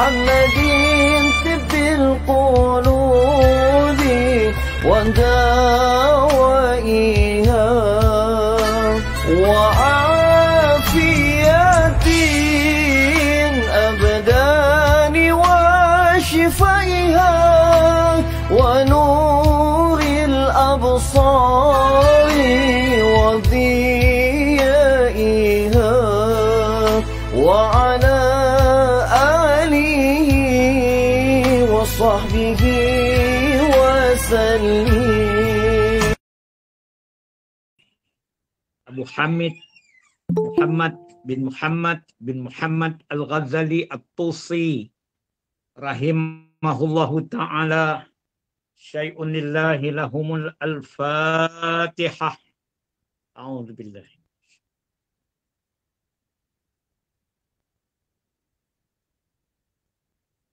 الذي طب القلوب ودوائها وعافية الأبدان وشفائها ونور الأبصار وضيائها وعلى آله وصحبه وسلم. Abu Hamid Muhammad bin Muhammad Al-Ghazali At-Tusi rahimahullahu ta'ala. Syai'un lillahi lahumul al-Fatihah. A'udzu billahi.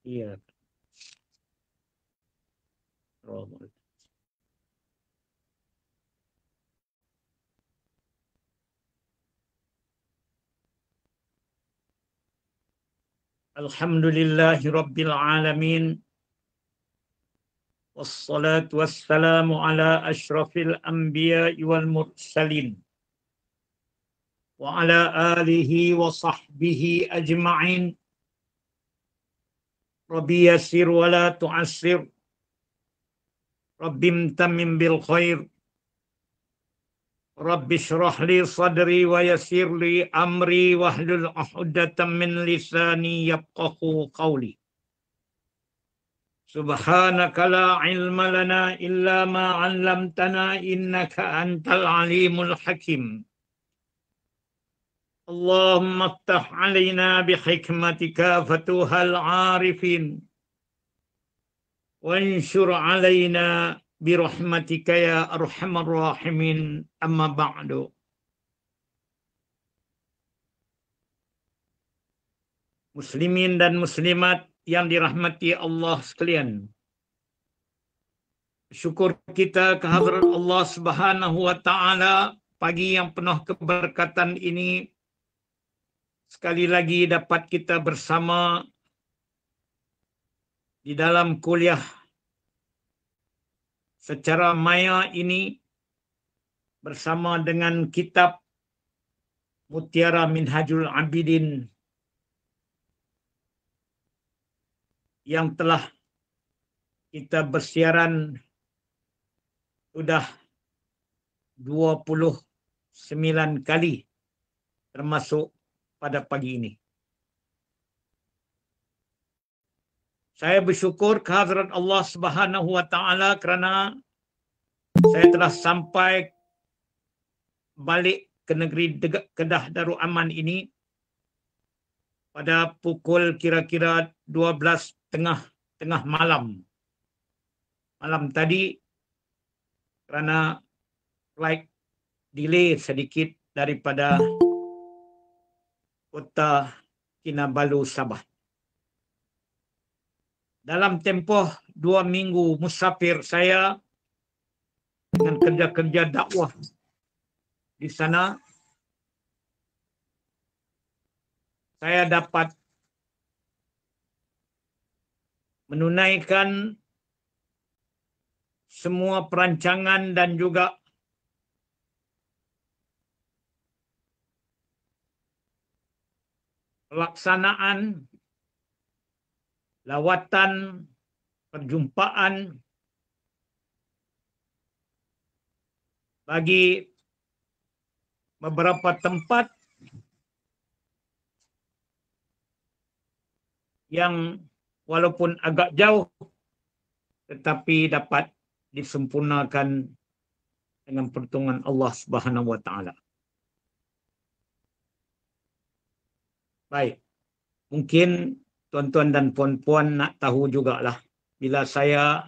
Iya. Alhamdulillahi Rabbil Alamin. Wassalatu wassalamu ala ashrafil anbiya'i wal mursalin. Wa ala alihi wa sahbihi ajma'in. Rabbi yassir wa la tu'assir. Rabbi imtamim bil khair. Rabbi shrah li sadri wa yassir li amri wahlul 'uqdatam min lisani yafqahu qawli. Subhanaka la ilma lana illa ma 'allamtana innaka antal alimul hakim. Allahumma iftah 'alaina bi hikmatika fatuhal 'arifin. Wanshur 'alaina birahmatika ya arhamar rahimin, amma ba'du. Muslimin dan muslimat yang dirahmati Allah sekalian, syukur kita kehadrat Allah Subhanahu wa taala pagi yang penuh keberkatan ini sekali lagi dapat kita bersama di dalam kuliah secara maya ini bersama dengan kitab Mutiara Minhajul Abidin yang telah kita bersiaran sudah 29 kali termasuk pada pagi ini. Saya bersyukur kehadrat Allah Subhanahu wa taala kerana saya telah sampai balik ke negeri Kedah Darul Aman ini pada pukul kira-kira 12:30 malam. Malam tadi kerana flight delay sedikit daripada Kota Kinabalu, Sabah. Dalam tempoh 2 minggu musafir saya dengan kerja-kerja dakwah di sana, saya dapat menunaikan semua perancangan dan juga pelaksanaan lawatan, perjumpaan bagi beberapa tempat yang walaupun agak jauh tetapi dapat disempurnakan dengan pertolongan Allah Subhanahu wa taala. Baik. Mungkin tuan-tuan dan puan-puan nak tahu jugalah, bila saya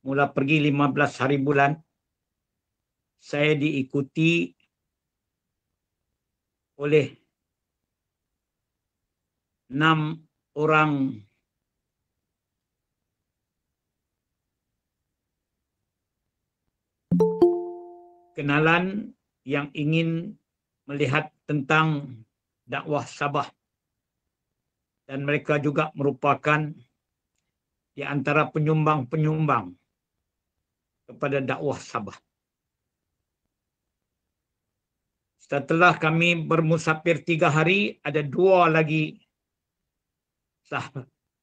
mula pergi 15 hari bulan, saya diikuti oleh 6 orang kenalan yang ingin melihat tentang dakwah Sabah dan mereka juga merupakan di antara penyumbang-penyumbang kepada dakwah Sabah. Setelah kami bermusafir 3 hari, ada 2 lagi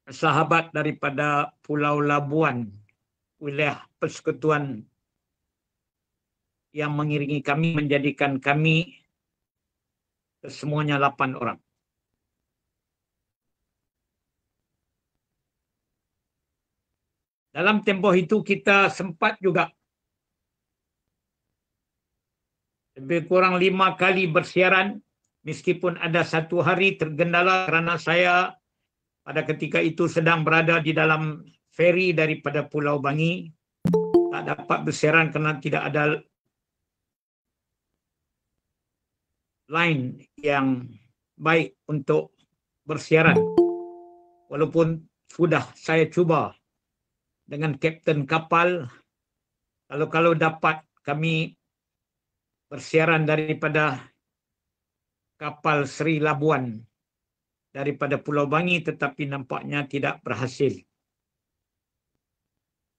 sahabat daripada Pulau Labuan, wilayah persekutuan yang mengiringi kami, menjadikan kami semuanya 8 orang. Dalam tempoh itu kita sempat juga lebih kurang 5 kali bersiaran, meskipun ada 1 hari tergendala kerana saya pada ketika itu sedang berada di dalam feri daripada Pulau Bangi, tak dapat bersiaran kerana tidak ada line yang baik untuk bersiaran. Walaupun sudah saya cuba dengan kapten kapal, kalau dapat kami bersiaran daripada kapal Sri Labuan daripada Pulau Bangi, tetapi nampaknya tidak berhasil.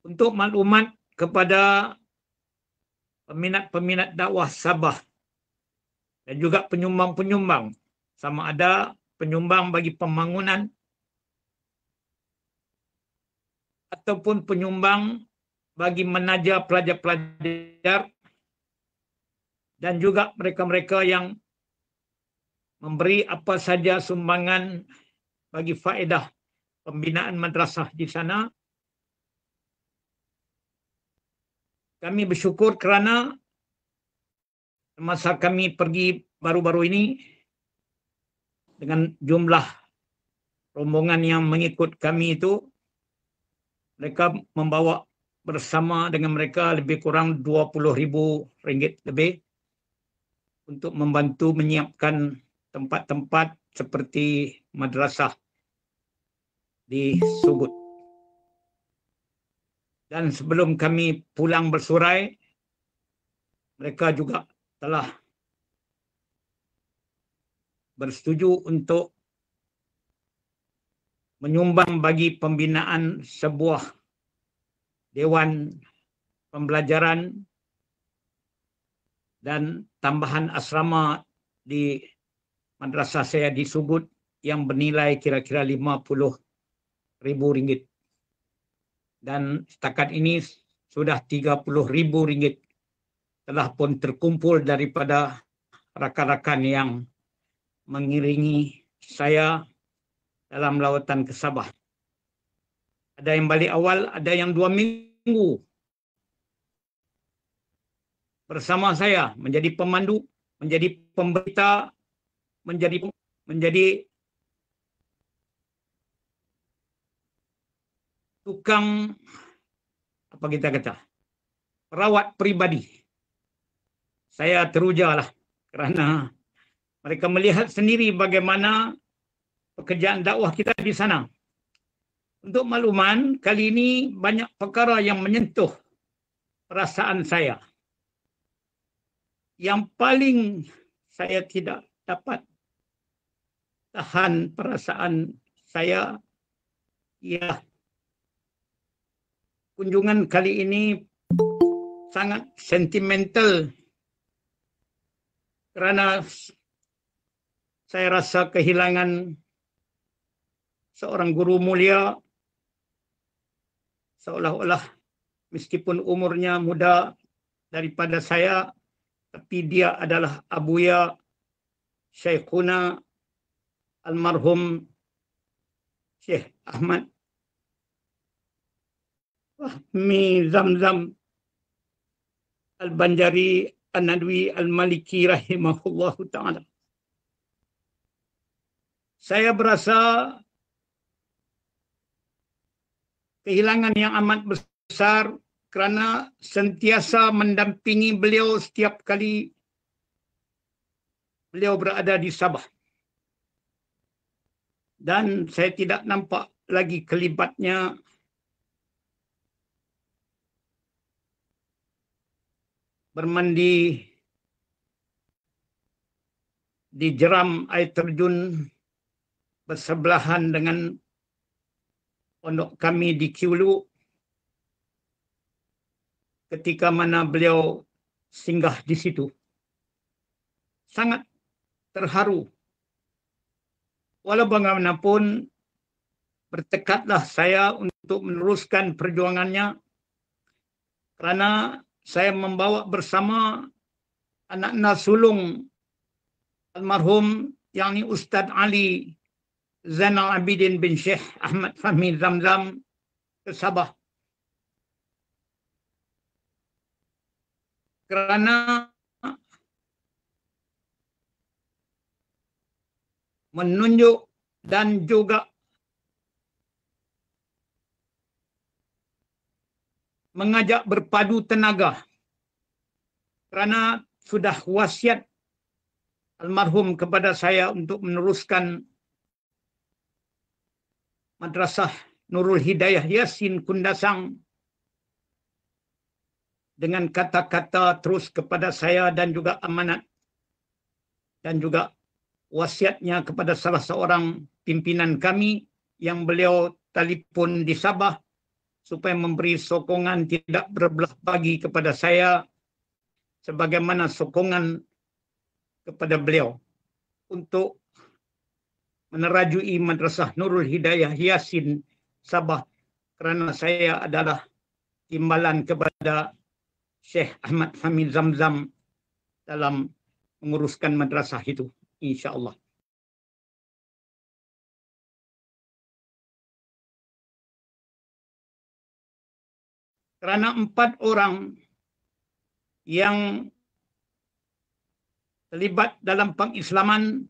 Untuk maklumat kepada peminat-peminat dakwah Sabah dan juga penyumbang-penyumbang, sama ada penyumbang bagi pembangunan ataupun penyumbang bagi menaja pelajar-pelajar dan juga mereka-mereka yang memberi apa saja sumbangan bagi faedah pembinaan madrasah di sana. Kami bersyukur kerana masa kami pergi baru-baru ini dengan jumlah rombongan yang mengikut kami itu, mereka membawa bersama dengan mereka lebih kurang RM20,000 lebih untuk membantu menyiapkan tempat-tempat seperti madrasah di Subud. Dan sebelum kami pulang bersurai, mereka juga telah bersetuju untuk menyumbang bagi pembinaan sebuah dewan pembelajaran dan tambahan asrama di madrasah saya di Subud yang bernilai kira-kira RM50,000. Dan setakat ini sudah RM30,000 telah pun terkumpul daripada rakan-rakan yang mengiringi saya dalam lawatan ke Sabah. Ada yang balik awal, ada yang 2 minggu bersama saya menjadi pemandu, menjadi pemberita, menjadi tukang, apa kita kata, perawat pribadi. Saya terujalah kerana mereka melihat sendiri bagaimana pekerjaan dakwah kita di sana. Untuk makluman, kali ini banyak perkara yang menyentuh perasaan saya. Yang paling saya tidak dapat tahan perasaan saya, ialah kunjungan kali ini sangat sentimental kerana saya rasa kehilangan seorang guru mulia, seolah-olah meskipun umurnya muda daripada saya, tapi dia adalah abuya Syekhuna almarhum Syekh Ahmad Fahmi Zamzam Al-Banjari An-Nadwi Al-Maliki rahimahullahu ta'ala. Saya berasa kehilangan yang amat besar kerana sentiasa mendampingi beliau setiap kali beliau berada di Sabah. Dan saya tidak nampak lagi kelibatnya bermandi di jeram air terjun bersebelahan dengan pondok kami di Kiulu ketika mana beliau singgah di situ. Sangat terharu. Walau bagaimanapun, bertekadlah saya untuk meneruskan perjuangannya kerana saya membawa bersama anak-anak sulung almarhum yakni Ustaz Ali Zainal Abidin bin Syekh Ahmad Fahmi Zamzam ke Sabah. Kerana menunjuk dan juga mengajak berpadu tenaga kerana sudah wasiat almarhum kepada saya untuk meneruskan Madrasah Nurul Hidayah Yasin Kundasang dengan kata-kata terus kepada saya dan juga amanat dan juga wasiatnya kepada salah seorang pimpinan kami yang beliau telefon di Sabah supaya memberi sokongan tidak berbelah bagi kepada saya sebagaimana sokongan kepada beliau untuk menerajui Madrasah Nurul Hidayah Yasin Sabah kerana saya adalah timbalan kepada Syekh Ahmad Fahmi Zamzam dalam menguruskan madrasah itu, insya-Allah. Kerana 4 orang yang terlibat dalam pengislaman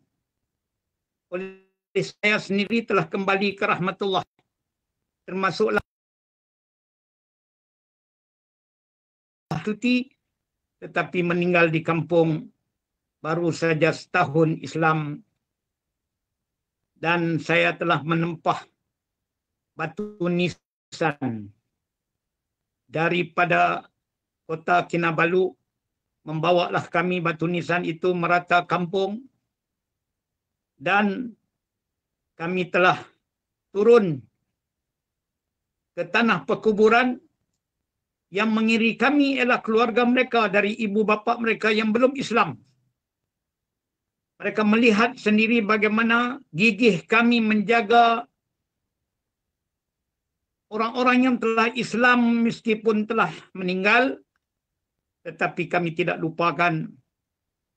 oleh saya sendiri telah kembali ke rahmatullah, termasuklah Tuti, tetapi meninggal di kampung baru saja setahun Islam, dan saya telah menempah batu nisan daripada kota Kinabalu. Membawalah kami batu nisan itu merata kampung, dan kami telah turun ke tanah perkuburan. Yang mengiri kami ialah keluarga mereka dari ibu bapa mereka yang belum Islam. Mereka melihat sendiri bagaimana gigih kami menjaga orang-orang yang telah Islam meskipun telah meninggal, tetapi kami tidak lupakan.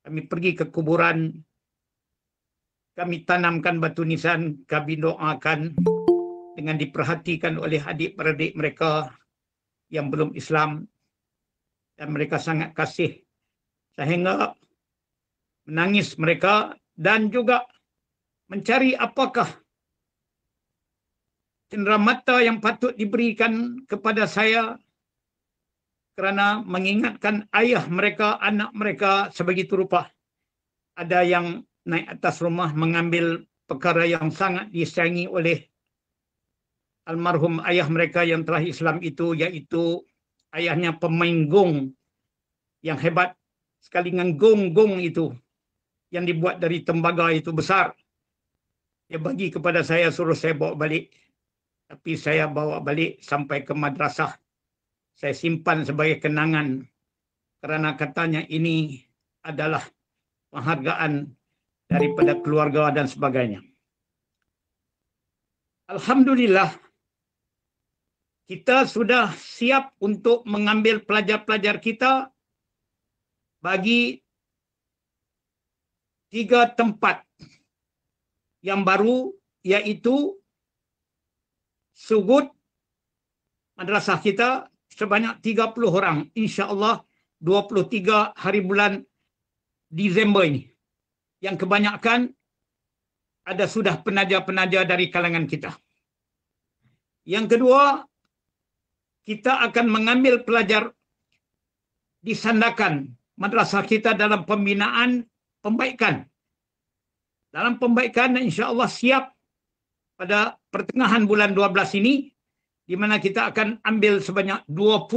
Kami pergi ke kuburan, kami tanamkan batu nisan, kami doakan dengan diperhatikan oleh adik-beradik mereka yang belum Islam, dan mereka sangat kasih sehingga menangis mereka dan juga mencari apakah cenderamata yang patut diberikan kepada saya kerana mengingatkan ayah mereka, anak mereka sebegitu rupa. Ada yang naik atas rumah mengambil perkara yang sangat disayangi oleh almarhum ayah mereka yang telah Islam itu, iaitu ayahnya pemain gong yang hebat sekali dengan gong-gong itu yang dibuat dari tembaga itu besar. Dia bagi kepada saya, suruh saya bawa balik. Tapi saya bawa balik sampai ke madrasah. Saya simpan sebagai kenangan kerana katanya ini adalah penghargaan daripada keluarga dan sebagainya. Alhamdulillah, kita sudah siap untuk mengambil pelajar-pelajar kita bagi 3 tempat yang baru, iaitu Sugut madrasah kita sebanyak 30 orang. InsyaAllah 23 hari bulan Disember ini. Yang kebanyakan ada sudah penaja-penaja dari kalangan kita. Yang kedua, kita akan mengambil pelajar di Sandakan madrasah kita dalam pembinaan pembaikan. Dalam pembaikan insya-Allah siap pada pertengahan bulan 12 ini, di mana kita akan ambil sebanyak 20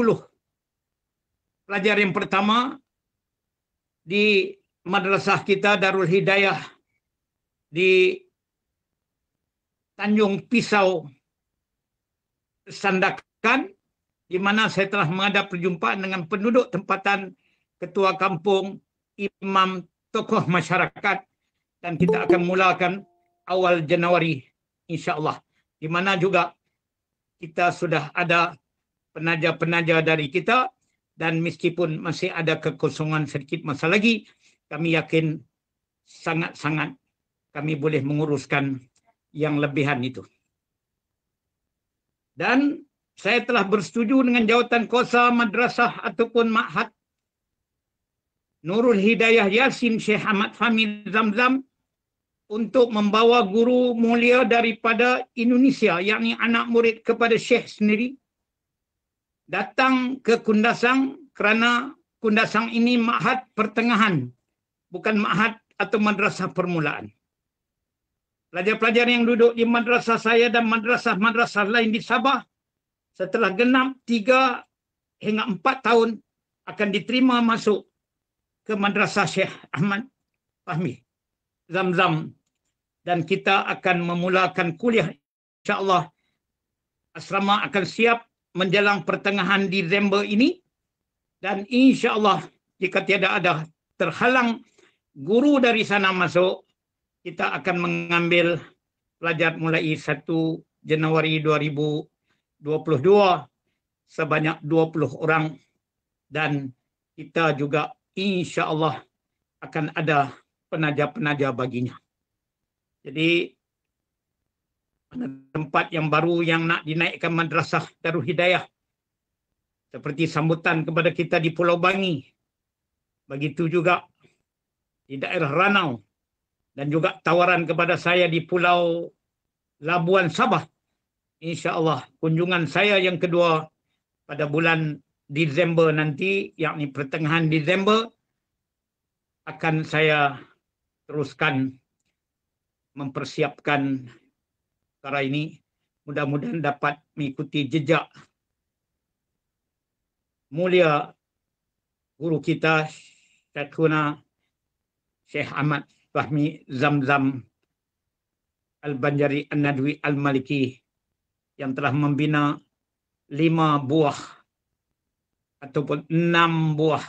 pelajar yang pertama di madrasah kita Darul Hidayah di Tanjung Pisau Sandakan, di mana saya telah mengadakan perjumpaan dengan penduduk tempatan, ketua kampung, imam, tokoh masyarakat, dan kita akan mulakan awal Januari insya-Allah. Di mana juga kita sudah ada penaja-penaja dari kita, dan meskipun masih ada kekosongan sedikit masa lagi, kami yakin sangat-sangat kami boleh menguruskan yang lebihan itu. Dan saya telah bersetuju dengan jawatan kuasa madrasah ataupun ma'had Nurul Hidayah Yasin Syekh Ahmad Fahmi Zamzam untuk membawa guru mulia daripada Indonesia, yakni anak murid kepada Syekh sendiri, datang ke Kundasang, kerana Kundasang ini ma'had pertengahan, bukan ma'had atau madrasah permulaan. Pelajar-pelajar yang duduk di madrasah saya dan madrasah-madrasah lain di Sabah, setelah genap 3 hingga 4 tahun akan diterima masuk ke madrasah Syekh Ahmad Fahmi Zamzam, dan kita akan memulakan kuliah insya-Allah. Asrama akan siap menjelang pertengahan Disember ini, dan insya-Allah jika tiada ada terhalang guru dari sana masuk, kita akan mengambil pelajar mulai 1 Januari 2022 sebanyak 20 orang, dan kita juga insya-Allah akan ada penaja-penaja baginya. Jadi tempat yang baru yang nak dinaikkan madrasah Darul Hidayah, seperti sambutan kepada kita di Pulau Bangi, begitu juga di daerah Ranau, dan juga tawaran kepada saya di Pulau Labuan Sabah. Insya-Allah kunjungan saya yang kedua pada bulan Disember nanti, yakni pertengahan Disember, akan saya teruskan mempersiapkan perkara ini. Mudah-mudahan dapat mengikuti jejak mulia guru kita Syekhuna Syekh Ahmad Fahmi Zamzam Al-Banjari An-Nadwi Al-Maliki, yang telah membina 5 buah ataupun 6 buah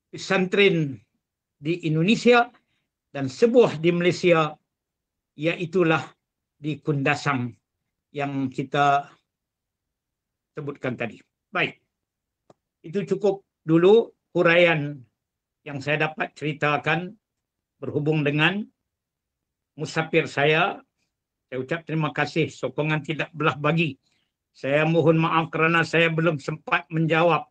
pesantren di Indonesia dan sebuah di Malaysia, iaitulah di Kundasang yang kita sebutkan tadi. Baik, itu cukup dulu huraian yang saya dapat ceritakan berhubung dengan musafir saya. Saya ucap terima kasih, sokongan tidak belah bagi. Saya mohon maaf kerana saya belum sempat menjawab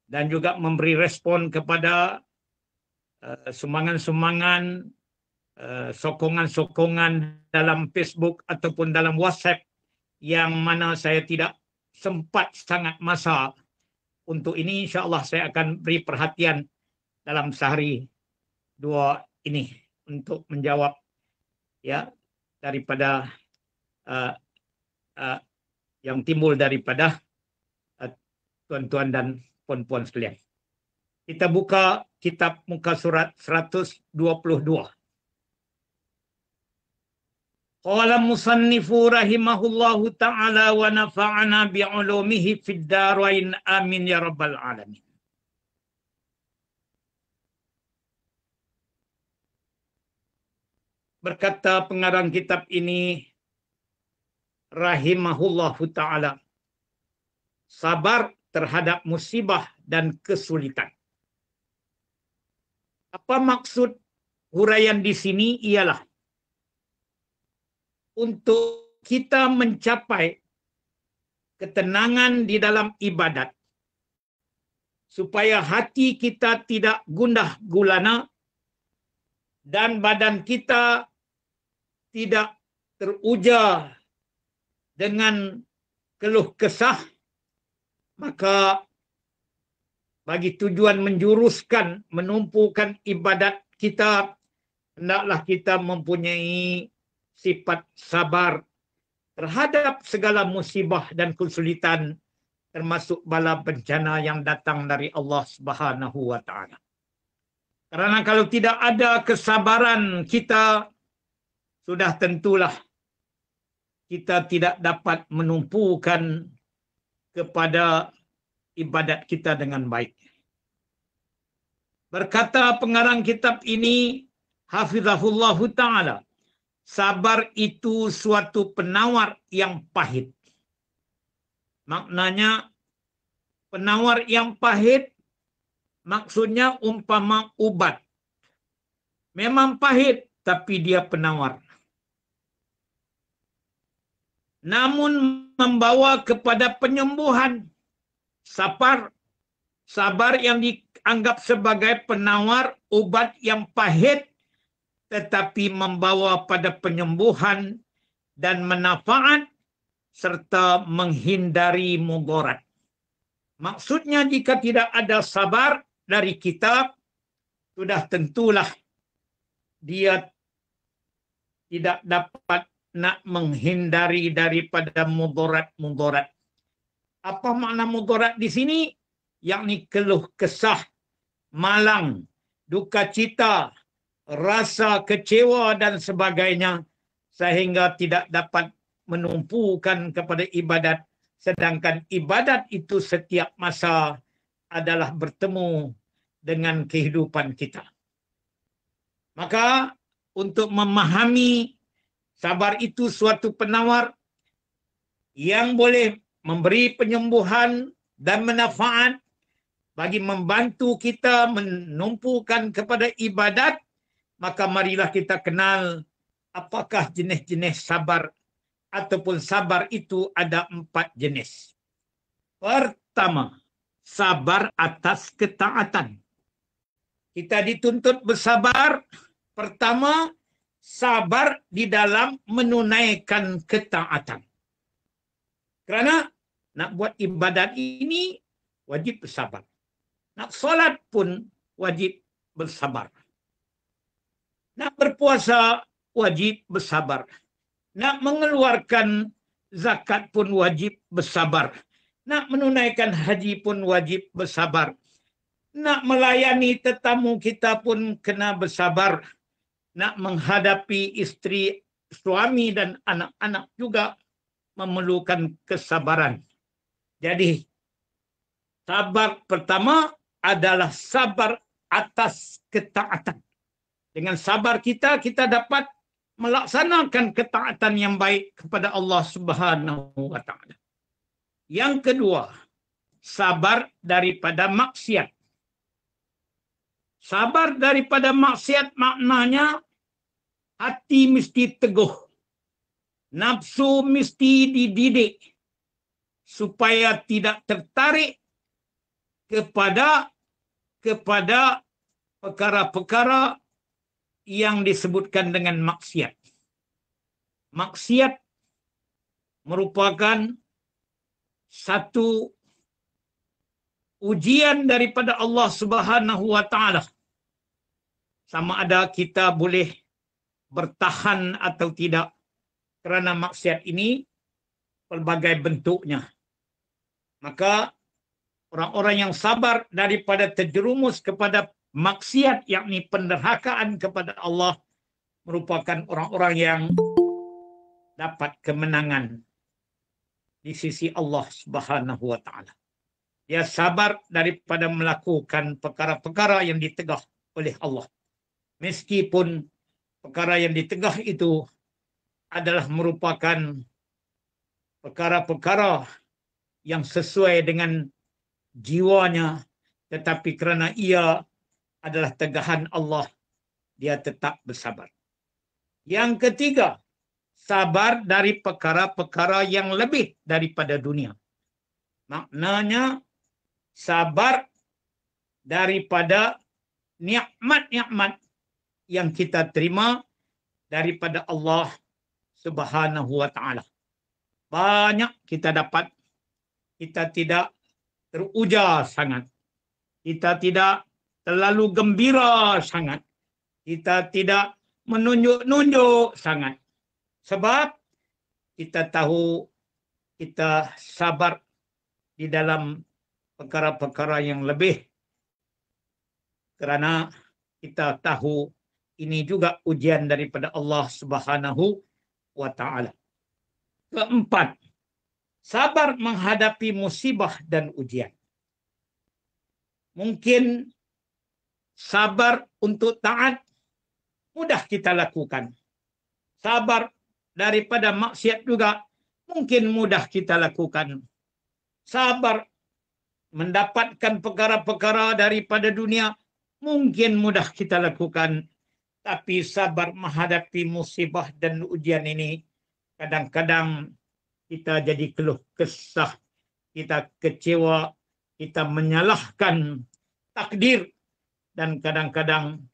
dan juga memberi respon kepada sumbangan-sumbangan, sokongan-sokongan dalam Facebook ataupun dalam WhatsApp, yang mana saya tidak sempat sangat masa untuk ini. InsyaAllah saya akan beri perhatian dalam sehari 2 ini untuk menjawab ya daripada yang timbul daripada tuan-tuan dan puan-puan sekalian. Kita buka kitab muka surat 122. Qala musannifu rahimahullahu ta'ala wa nafa'ana bi'ulumihi fid darain amin ya rabbal alamin. Berkata pengarang kitab ini rahimahullahu ta'ala, sabar terhadap musibah dan kesulitan. Apa maksud huraian di sini? Ialah untuk kita mencapai ketenangan di dalam ibadat, supaya hati kita tidak gundah gulana dan badan kita tidak teruja dengan keluh kesah, maka bagi tujuan menjuruskan, menumpukan ibadat kita, hendaklah kita mempunyai sifat sabar terhadap segala musibah dan kesulitan, termasuk bala bencana yang datang dari Allah Subhanahu wa taala. Karena kalau tidak ada kesabaran kita, sudah tentulah kita tidak dapat menumpukan kepada ibadat kita dengan baik. Berkata pengarang kitab ini, Hafizahullah Ta'ala, sabar itu suatu penawar yang pahit. Maknanya, penawar yang pahit, maksudnya umpama ubat. Memang pahit, tapi dia penawar. Namun membawa kepada penyembuhan. Sabar yang dianggap sebagai penawar obat yang pahit, tetapi membawa pada penyembuhan dan manfaat serta menghindari mudarat. Maksudnya jika tidak ada sabar dari kita, sudah tentulah dia tidak dapat nak menghindari daripada mudarat-mudarat. Apa makna mudarat di sini? Yakni keluh kesah, malang, duka cita, rasa kecewa dan sebagainya, sehingga tidak dapat menumpukan kepada ibadat, sedangkan ibadat itu setiap masa adalah bertemu dengan kehidupan kita. Maka untuk memahami sabar itu suatu penawar yang boleh memberi penyembuhan dan manfaat bagi membantu kita menumpukan kepada ibadat, maka marilah kita kenal apakah jenis-jenis sabar ataupun sabar itu ada 4 jenis. Pertama, sabar atas ketaatan. Kita dituntut bersabar. Pertama, sabar di dalam menunaikan ketaatan. Kerana nak buat ibadat ini wajib bersabar. Nak solat pun wajib bersabar. Nak berpuasa wajib bersabar. Nak mengeluarkan zakat pun wajib bersabar. Nak menunaikan haji pun wajib bersabar. Nak melayani tetamu kita pun kena bersabar. Nak menghadapi isteri, suami dan anak-anak juga memerlukan kesabaran. Jadi, sabar pertama adalah sabar atas ketaatan. Dengan sabar kita dapat melaksanakan ketaatan yang baik kepada Allah Subhanahu wa Ta'ala. Yang kedua, sabar daripada maksiat. Sabar daripada maksiat maknanya hati mesti teguh. Nafsu mesti dididik supaya tidak tertarik kepada perkara-perkara yang disebutkan dengan maksiat. Maksiat merupakan satu ujian daripada Allah Subhanahu wa Ta'ala. Sama ada kita boleh bertahan atau tidak, kerana maksiat ini pelbagai bentuknya. Maka orang-orang yang sabar daripada terjerumus kepada maksiat, yakni penderhakaan kepada Allah, merupakan orang-orang yang dapat kemenangan di sisi Allah Subhanahu wa Ta'ala. Dia sabar daripada melakukan perkara-perkara yang ditegah oleh Allah. Meskipun perkara yang ditegah itu adalah merupakan perkara-perkara yang sesuai dengan jiwanya, tetapi kerana ia adalah tegahan Allah, dia tetap bersabar. Yang ketiga, sabar dari perkara-perkara yang lebih daripada dunia. Maknanya, sabar daripada nikmat-nikmat yang kita terima daripada Allah Subhanahu wa Ta'ala. Banyak kita dapat, kita tidak teruja sangat. Kita tidak terlalu gembira sangat. Kita tidak menunjuk-nunjuk sangat. Sebab kita tahu kita sabar di dalam perkara-perkara yang lebih. Kerana kita tahu ini juga ujian daripada Allah Subhanahu wa Ta'ala. Keempat, sabar menghadapi musibah dan ujian. Mungkin sabar untuk taat mudah kita lakukan. Sabar daripada maksiat juga mungkin mudah kita lakukan. Sabar mendapatkan perkara-perkara daripada dunia mungkin mudah kita lakukan. Tapi sabar menghadapi musibah dan ujian ini kadang-kadang kita jadi keluh kesah, kita kecewa, kita menyalahkan takdir, dan kadang-kadang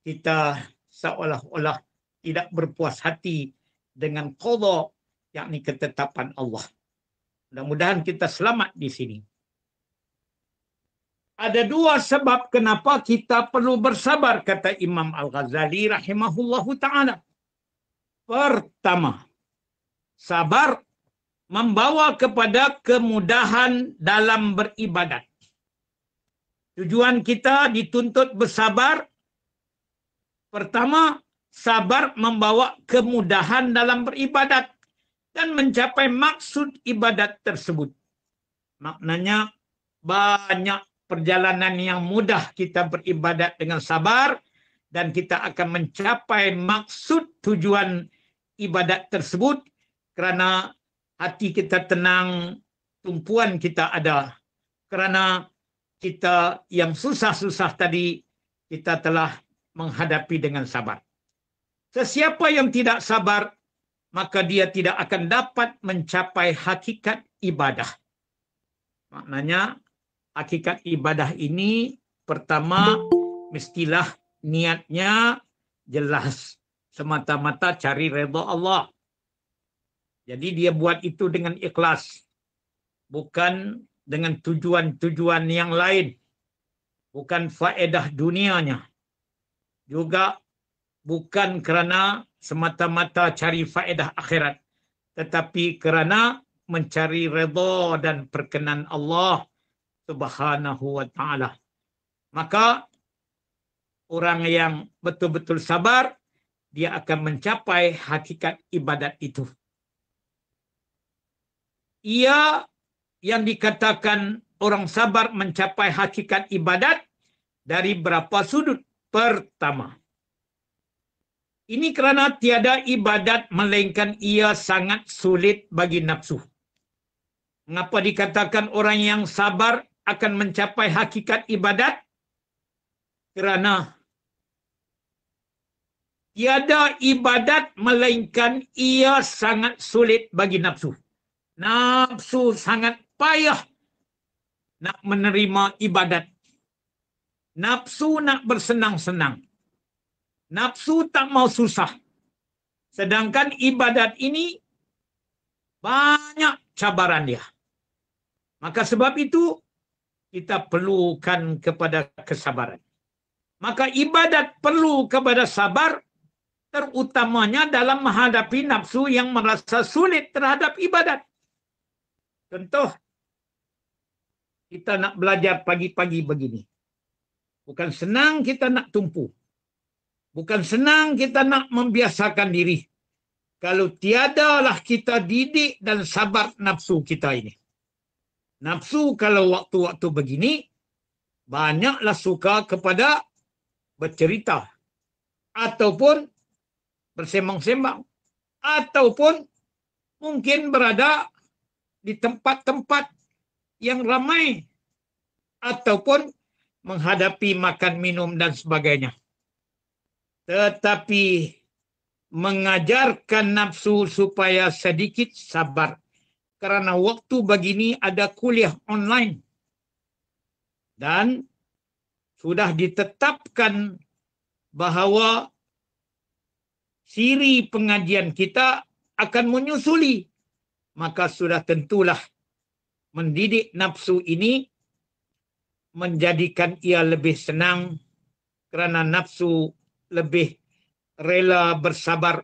kita seolah-olah tidak berpuas hati dengan qada, yakni ketetapan Allah. Mudah-mudahan kita selamat di sini. Ada dua sebab kenapa kita perlu bersabar, kata Imam Al-Ghazali rahimahullahu ta'ala. Pertama, sabar membawa kepada kemudahan dalam beribadat. Tujuan kita dituntut bersabar. Pertama, sabar membawa kemudahan dalam beribadat dan mencapai maksud ibadat tersebut. Maknanya banyak perjalanan yang mudah kita beribadat dengan sabar dan kita akan mencapai maksud tujuan ibadat tersebut kerana hati kita tenang, tumpuan kita ada. Kerana kita yang susah-susah tadi kita telah menghadapi dengan sabar. Sesiapa yang tidak sabar, maka dia tidak akan dapat mencapai hakikat ibadah. Maknanya, hakikat ibadah ini pertama mestilah niatnya jelas. Semata-mata cari redha Allah. Jadi dia buat itu dengan ikhlas. Bukan dengan tujuan-tujuan yang lain. Bukan faedah dunianya. Juga bukan kerana semata-mata cari faedah akhirat. Tetapi kerana mencari redha dan perkenan Allah Subhanahu wa ta'ala. Maka orang yang betul-betul sabar, dia akan mencapai hakikat ibadat itu. Ia yang dikatakan orang sabar mencapai hakikat ibadat dari berapa sudut. Pertama, ini kerana tiada ibadat melainkan ia sangat sulit bagi nafsu. Mengapa dikatakan orang yang sabar akan mencapai hakikat ibadat? Kerana tiada ibadat melainkan ia sangat sulit bagi nafsu. Nafsu sangat payah nak menerima ibadat. Nafsu nak bersenang-senang. Nafsu tak mau susah. Sedangkan ibadat ini banyak cabaran dia. Maka sebab itu kita perlukan kepada kesabaran. Maka ibadat perlu kepada sabar, terutamanya dalam menghadapi nafsu yang merasa sulit terhadap ibadat. Contoh, kita nak belajar pagi-pagi begini. Bukan senang kita nak tumpu. Bukan senang kita nak membiasakan diri. Kalau tiadalah kita didik dan sabar nafsu kita ini. Nafsu kalau waktu-waktu begini, banyaklah suka kepada bercerita. Ataupun bersembang-sembang. Ataupun mungkin berada di tempat-tempat yang ramai. Ataupun menghadapi makan, minum dan sebagainya. Tetapi mengajarkan nafsu supaya sedikit sabar. Kerana waktu begini ada kuliah online. Dan sudah ditetapkan bahawa siri pengajian kita akan menyusuli. Maka sudah tentulah mendidik nafsu ini menjadikan ia lebih senang kerana nafsu lebih rela bersabar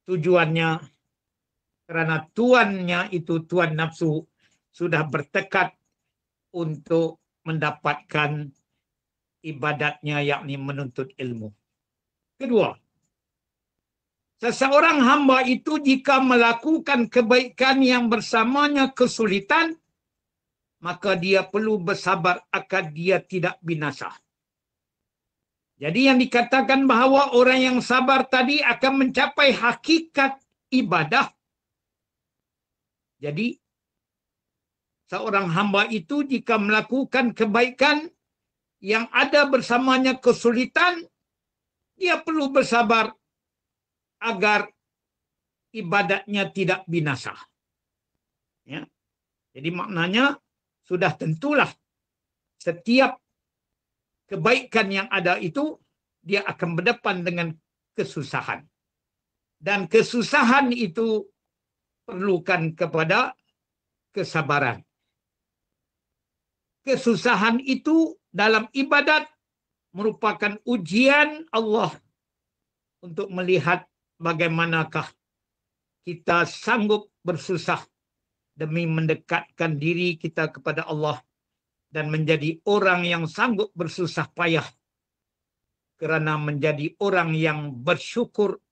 tujuannya kerana tuannya itu tuan nafsu sudah bertekad untuk mendapatkan ibadatnya yakni menuntut ilmu. Kedua, Seseorang hamba itu jika melakukan kebaikan yang bersamanya kesulitan, maka dia perlu bersabar agar dia tidak binasa. Jadi yang dikatakan bahawa orang yang sabar tadi akan mencapai hakikat ibadah. Jadi seorang hamba itu jika melakukan kebaikan yang ada bersamanya kesulitan, dia perlu bersabar agar ibadatnya tidak binasa. Ya. Jadi maknanya sudah tentulah setiap kebaikan yang ada itu dia akan berdepan dengan kesusahan. Dan kesusahan itu perlukan kepada kesabaran. Kesusahan itu dalam ibadat merupakan ujian Allah untuk melihat bagaimanakah kita sanggup bersusah demi mendekatkan diri kita kepada Allah dan menjadi orang yang sanggup bersusah payah kerana menjadi orang yang bersyukur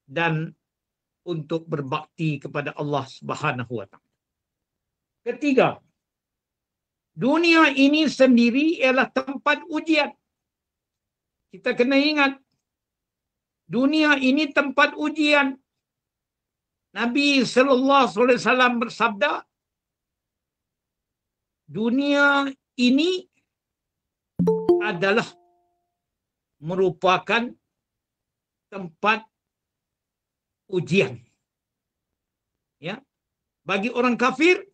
dan untuk berbakti kepada Allah Subhanahu wa taala. Ketiga, dunia ini sendiri ialah tempat ujian. Kita kena ingat, dunia ini tempat ujian. Nabi sallallahu alaihi wasallam bersabda, dunia ini adalah merupakan tempat ujian. Ya. Bagi orang kafir,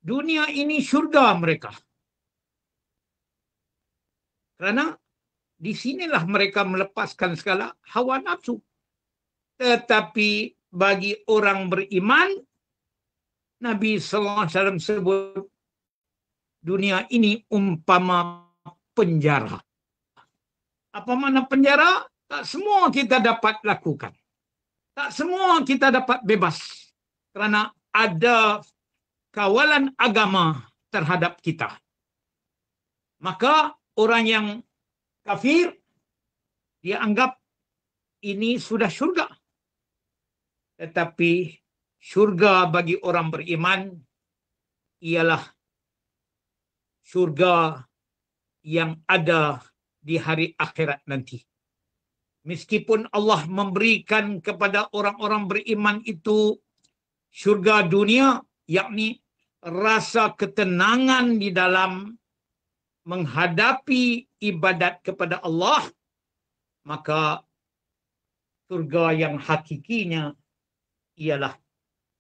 dunia ini syurga mereka. Kerana di sinilah mereka melepaskan segala hawa nafsu. Tetapi bagi orang beriman, Nabi sallallahu alaihi wasallam sebut dunia ini umpama penjara. Apa makna penjara? Tak semua kita dapat lakukan. Tak semua kita dapat bebas. Kerana ada kawalan agama terhadap kita. Maka orang yang kafir, dia anggap ini sudah syurga. Tetapi syurga bagi orang beriman ialah syurga yang ada di hari akhirat nanti. Meskipun Allah memberikan kepada orang-orang beriman itu syurga dunia, yakni rasa ketenangan di dalam menghadapi ibadat kepada Allah, maka syurga yang hakikinya ialah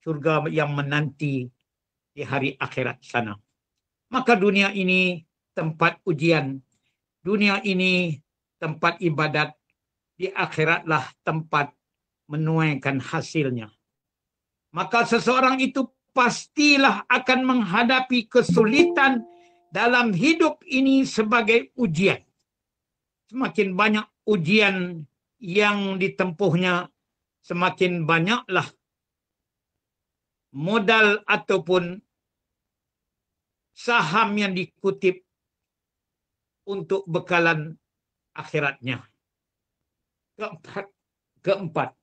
syurga yang menanti di hari akhirat sana. Maka dunia ini tempat ujian. Dunia ini tempat ibadat. Di akhiratlah tempat menuaikan hasilnya. Maka seseorang itu pastilah akan menghadapi kesulitan dalam hidup ini sebagai ujian. Semakin banyak ujian yang ditempuhnya, semakin banyaklah modal ataupun saham yang dikutip untuk bekalan akhiratnya. Keempat,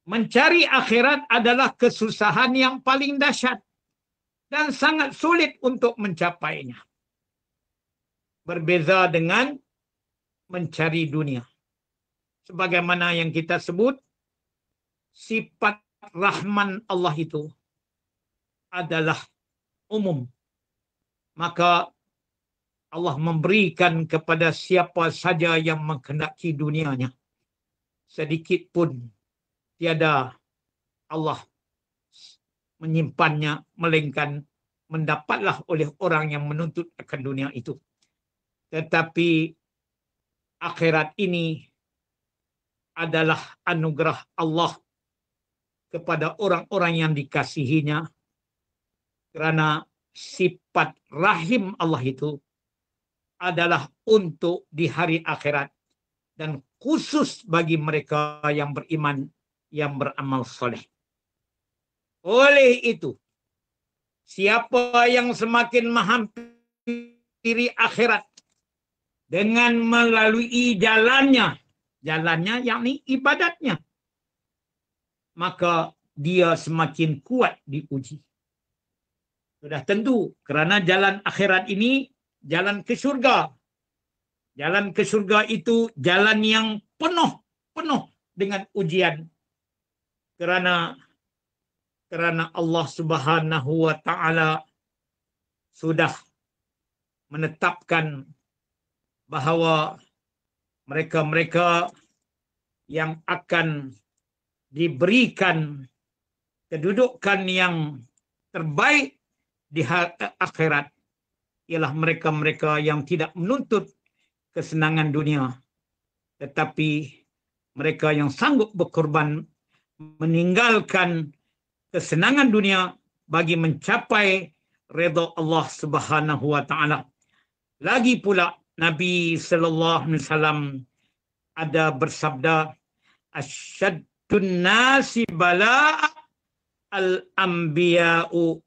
mencari akhirat adalah kesusahan yang paling dahsyat dan sangat sulit untuk mencapainya. Berbeza dengan mencari dunia. Sebagaimana yang kita sebut, sifat Rahman Allah itu adalah umum. Maka Allah memberikan kepada siapa saja yang menghendaki dunianya. Sedikit pun tiada Allah menyimpannya, melainkan mendapatlah oleh orang yang menuntut akan dunia itu. Tetapi akhirat ini adalah anugerah Allah kepada orang-orang yang dikasihinya, kerana sifat rahim Allah itu adalah untuk di hari akhirat dan khusus bagi mereka yang beriman, yang beramal soleh. Oleh itu, siapa yang semakin menghampiri akhirat dengan melalui jalannya yakni ibadatnya, maka dia semakin kuat diuji. Sudah tentu, kerana jalan akhirat ini jalan ke syurga. Jalan ke syurga itu jalan yang penuh dengan ujian. Kerana Allah Subhanahu wa taala sudah menetapkan bahawa mereka-mereka yang akan diberikan kedudukan yang terbaik di akhirat ialah mereka-mereka yang tidak menuntut kesenangan dunia, tetapi mereka yang sanggup berkorban meninggalkan kesenangan dunia bagi mencapai redha Allah Subhanahu wa taala. Lagi pula Nabi sallallahu alaihi wasallam ada bersabda, asyaddun nasi bala al-anbiya'u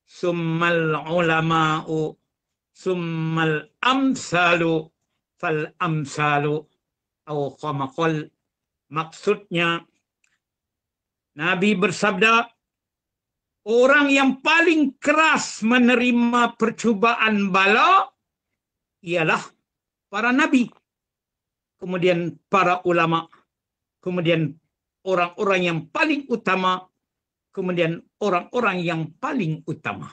summal ulama'u summal amsalu fal amsalu atau qamaqal. Maksudnya Nabi bersabda, orang yang paling keras menerima percubaan bala ialah para nabi, kemudian para ulama, kemudian orang-orang yang paling utama, kemudian orang-orang yang paling utama.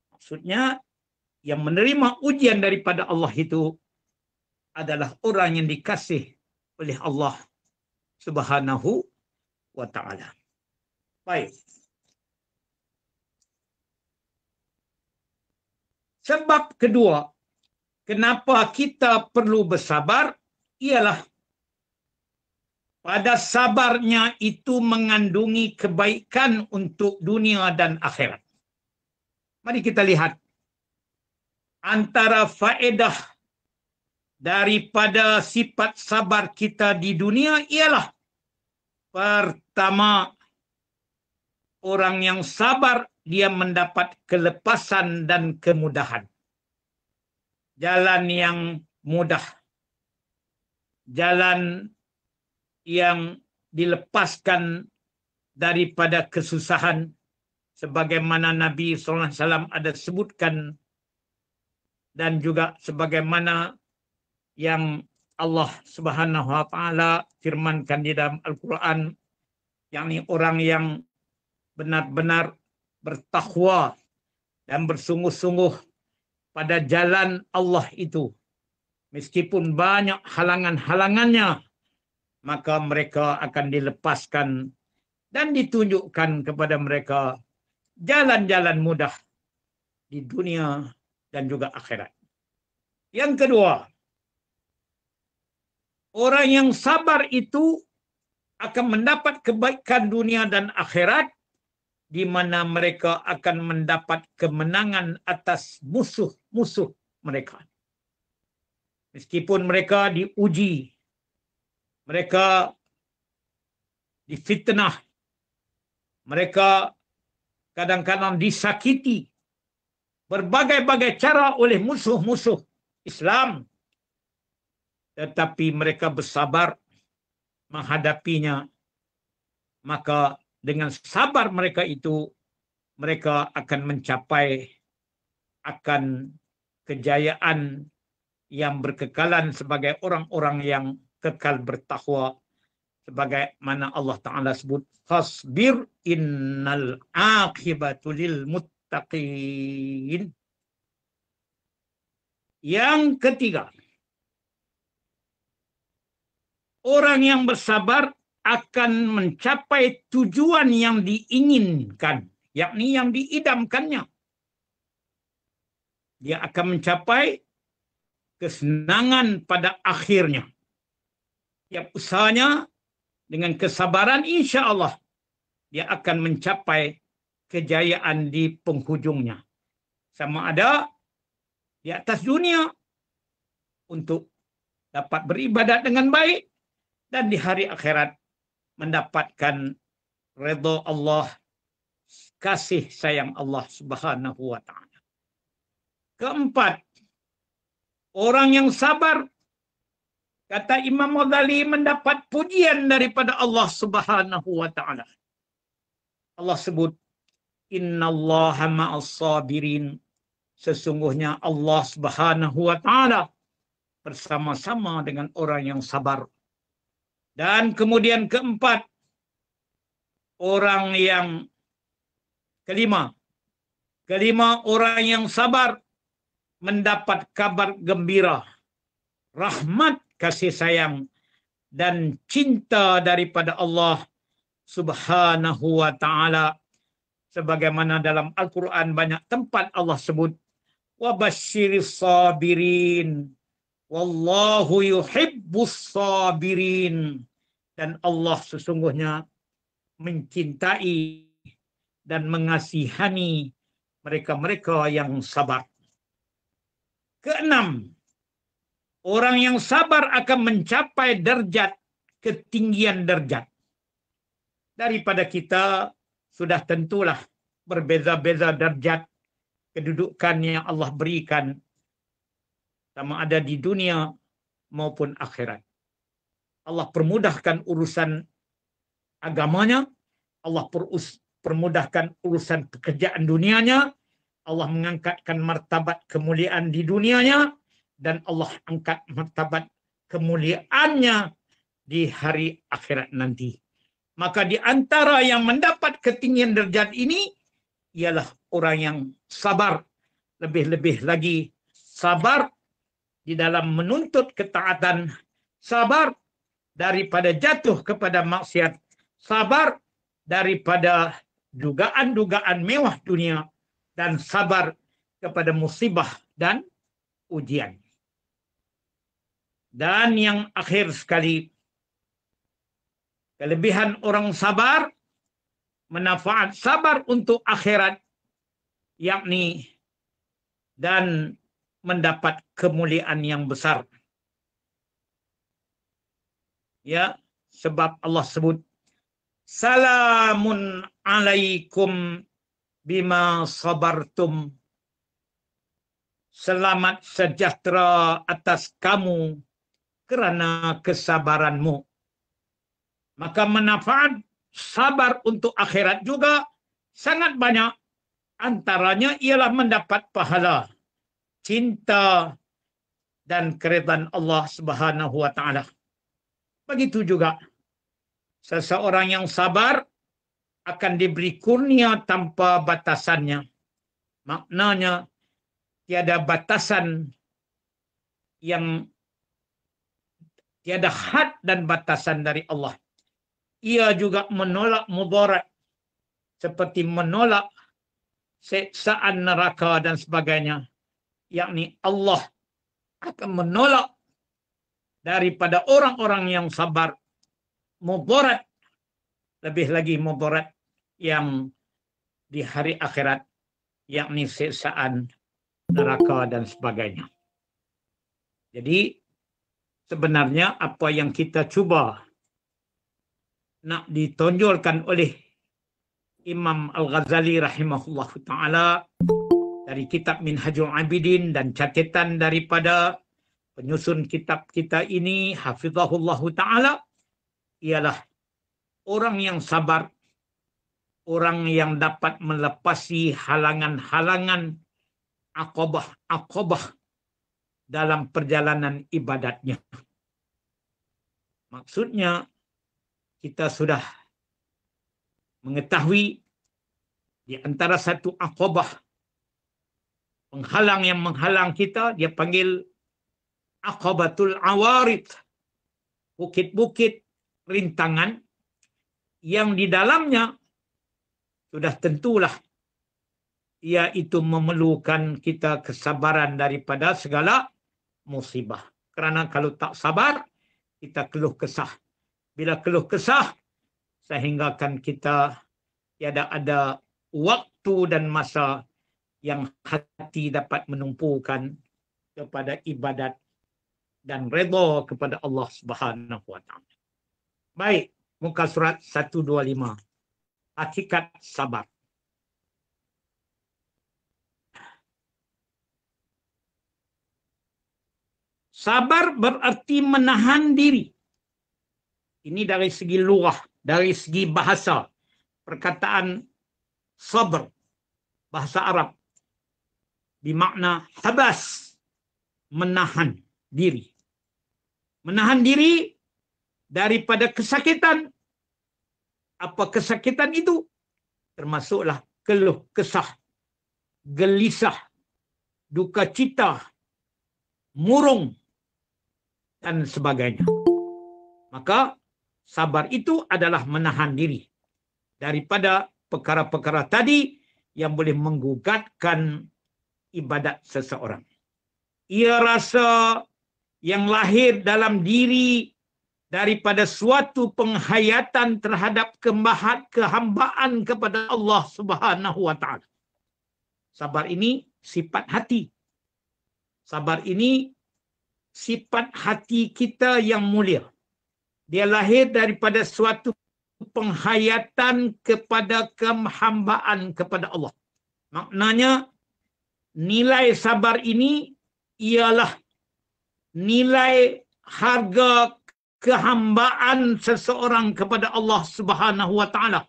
Maksudnya, yang menerima ujian daripada Allah itu adalah orang yang dikasih oleh Allah Subhanahu wa taala. Baik. Sebab kedua, kenapa kita perlu bersabar ialah pada sabarnya itu mengandungi kebaikan untuk dunia dan akhirat. Mari kita lihat antara faedah daripada sifat sabar kita di dunia ialah pertama, orang yang sabar dia mendapat kelepasan dan kemudahan. Jalan yang mudah. Jalan yang dilepaskan daripada kesusahan. Sebagaimana Nabi SAW ada sebutkan. Dan juga sebagaimana yang Allah Subhanahu wa taala firmankan di dalam Al-Quran. Yakni orang yang benar-benar bertakwa dan bersungguh-sungguh pada jalan Allah itu. Meskipun banyak halangan-halangannya, maka mereka akan dilepaskan dan ditunjukkan kepada mereka jalan-jalan mudah di dunia dan juga akhirat. Yang kedua, orang yang sabar itu akan mendapat kebaikan dunia dan akhirat, di mana mereka akan mendapat kemenangan atas musuh-musuh mereka. Meskipun mereka diuji, mereka difitnah, mereka kadang-kadang disakiti berbagai-bagai cara oleh musuh-musuh Islam, tetapi mereka bersabar menghadapinya, maka dengan sabar mereka itu, mereka akan mencapai akan kejayaan yang berkekalan sebagai orang-orang yang kekal bertakwa. Sebagaimana Allah Ta'ala sebut, fasbir innal aqibatu lil muttaqin. Yang ketiga, orang yang bersabar akan mencapai tujuan yang diinginkan, yakni yang diidamkannya. Dia akan mencapai kesenangan pada akhirnya. Tiap usahanya dengan kesabaran, insya Allah dia akan mencapai kejayaan di penghujungnya. Sama ada di atas dunia untuk dapat beribadat dengan baik, dan di hari akhirat mendapatkan redha Allah, kasih sayang Allah Subhanahu wa taala. Keempat, orang yang sabar Kata Imam Ghazali mendapat pujian daripada Allah Subhanahu wa taala. Allah sebut innallaha ma'as sabirin. Sesungguhnya Allah Subhanahu wa taala bersama-sama dengan orang yang sabar. Dan kemudian keempat, orang yang kelima. Kelima, orang yang sabar mendapat kabar gembira, rahmat, kasih sayang, dan cinta daripada Allah Subhanahu wa ta'ala. Sebagaimana dalam Al-Quran banyak tempat Allah sebut, وَبَشِّرِ sabirin, Wallahu yuhibbus sabirin. Dan Allah sesungguhnya mencintai dan mengasihani mereka-mereka yang sabar. Keenam, orang yang sabar akan mencapai derajat, ketinggian derajat. Daripada kita sudah tentulah berbeza-beza derajat kedudukan yang Allah berikan, sama ada di dunia maupun akhirat. Allah permudahkan urusan agamanya, Allah permudahkan urusan pekerjaan dunianya, Allah mengangkatkan martabat kemuliaan di dunianya, dan Allah angkat martabat kemuliaannya di hari akhirat nanti. Maka di antara yang mendapat ketinggian derajat ini ialah orang yang sabar. Lebih-lebih lagi sabar di dalam menuntut ketaatan, sabar daripada jatuh kepada maksiat, sabar daripada dugaan-dugaan mewah dunia, dan sabar kepada musibah dan ujian. Dan yang akhir sekali, kelebihan orang sabar, manfaat sabar untuk akhirat, yakni dan mendapat kemuliaan yang besar. Ya, sebab Allah sebut, salamun alaikum bima sabartum. Selamat sejahtera atas kamu kerana kesabaranmu. Maka manfaat sabar untuk akhirat juga sangat banyak. Antaranya ialah mendapat pahala, cinta, dan keridhaan Allah Subhanahu wa taala. Begitu juga seseorang yang sabar akan diberi kurnia tanpa batasannya. Maknanya tiada batasan, yang tiada had dan batasan dari Allah. Ia juga menolak mudarat, seperti menolak siksaan neraka dan sebagainya. Yakni Allah akan menolak daripada orang-orang yang sabar mudarat, lebih lagi mudarat yang di hari akhirat, yakni siksaan neraka dan sebagainya. Jadi sebenarnya apa yang kita cuba nak ditonjolkan oleh Imam Al-Ghazali rahimahullah ta'ala dari kitab Minhajul Abidin dan catatan daripada penyusun kitab kita ini, hafizahullah ta'ala, ialah orang yang sabar, orang yang dapat melepasi halangan-halangan, aqabah dalam perjalanan ibadatnya. Maksudnya, kita sudah mengetahui di antara satu aqabah, penghalang yang menghalang kita, dia panggil aqabatul awarid, bukit-bukit rintangan yang di dalamnya sudah tentulah iaitu memerlukan kita kesabaran daripada segala musibah. Kerana kalau tak sabar, kita keluh kesah. Bila keluh kesah, sehinggakan kita tiada ada waktu dan masa yang hati dapat menumpukan kepada ibadat dan redha kepada Allah Subhanahu wa taala. Baik, muka surat 125. Hakikat sabar. Sabar berarti menahan diri. Ini dari segi lughah, dari segi bahasa. Perkataan sabar, bahasa Arab, bermakna habas, menahan diri. Menahan diri daripada kesakitan. Apa kesakitan itu? Termasuklah keluh kesah, gelisah, duka cita, murung, dan sebagainya. Maka sabar itu adalah menahan diri daripada perkara-perkara tadi yang boleh menggugatkan ibadat seseorang. Ia rasa yang lahir dalam diri daripada suatu penghayatan terhadap kehambaan kepada Allah Subhanahu wa taala. Sabar ini sifat hati. Sabar ini sifat hati kita yang mulia. Dia lahir daripada suatu penghayatan kepada kehambaan kepada Allah. Maknanya nilai sabar ini ialah nilai harga kehambaan seseorang kepada Allah Subhanahu wa taala.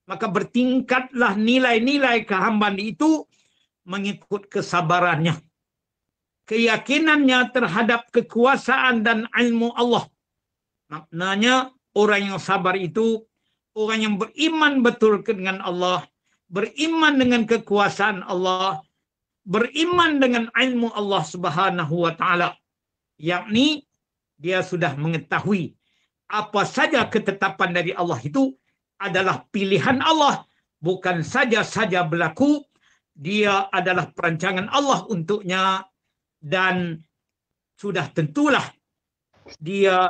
Maka bertingkatlah nilai-nilai kehambaan itu mengikut kesabarannya. Keyakinannya terhadap kekuasaan dan ilmu Allah. Maknanya orang yang sabar itu orang yang beriman betul dengan Allah, beriman dengan kekuasaan Allah, beriman dengan ilmu Allah Subhanahu wa taala. Yakni dia sudah mengetahui apa saja ketetapan dari Allah itu adalah pilihan Allah, bukan saja berlaku, dia adalah perancangan Allah untuknya, dan sudah tentulah dia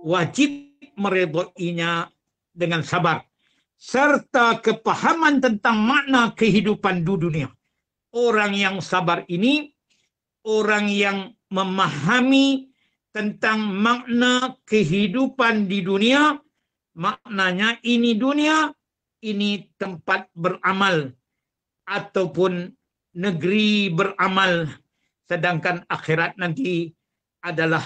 wajib meredainya dengan sabar serta kepahaman tentang makna kehidupan di dunia. Orang yang sabar ini orang yang memahami tentang makna kehidupan di dunia. Maknanya ini dunia, ini tempat beramal ataupun negeri beramal, sedangkan akhirat nanti adalah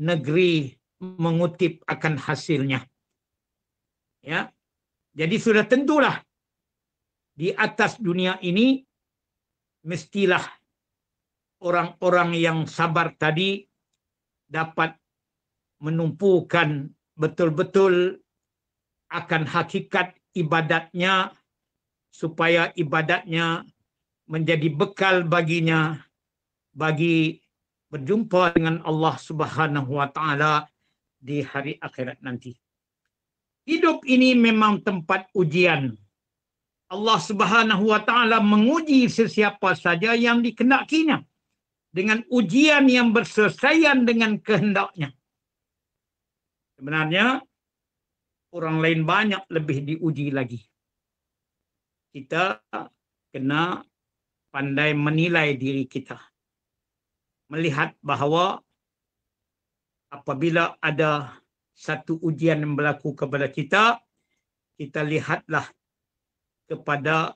negeri mengutip akan hasilnya. Ya. Jadi sudah tentulah di atas dunia ini mestilah orang-orang yang sabar tadi dapat menumpukan betul-betul akan hakikat ibadatnya, supaya ibadatnya menjadi bekal baginya bagi berjumpa dengan Allah Subhanahu wa taala di hari akhirat nanti. Hidup ini memang tempat ujian. Allah Subhanahu wa taala menguji sesiapa saja yang dikehendakinya dengan ujian yang bersesuaian dengan kehendaknya. Sebenarnya orang lain banyak lebih diuji lagi. Kita kena pandai menilai diri kita. Melihat bahawa apabila ada satu ujian yang berlaku kepada kita, kita lihatlah kepada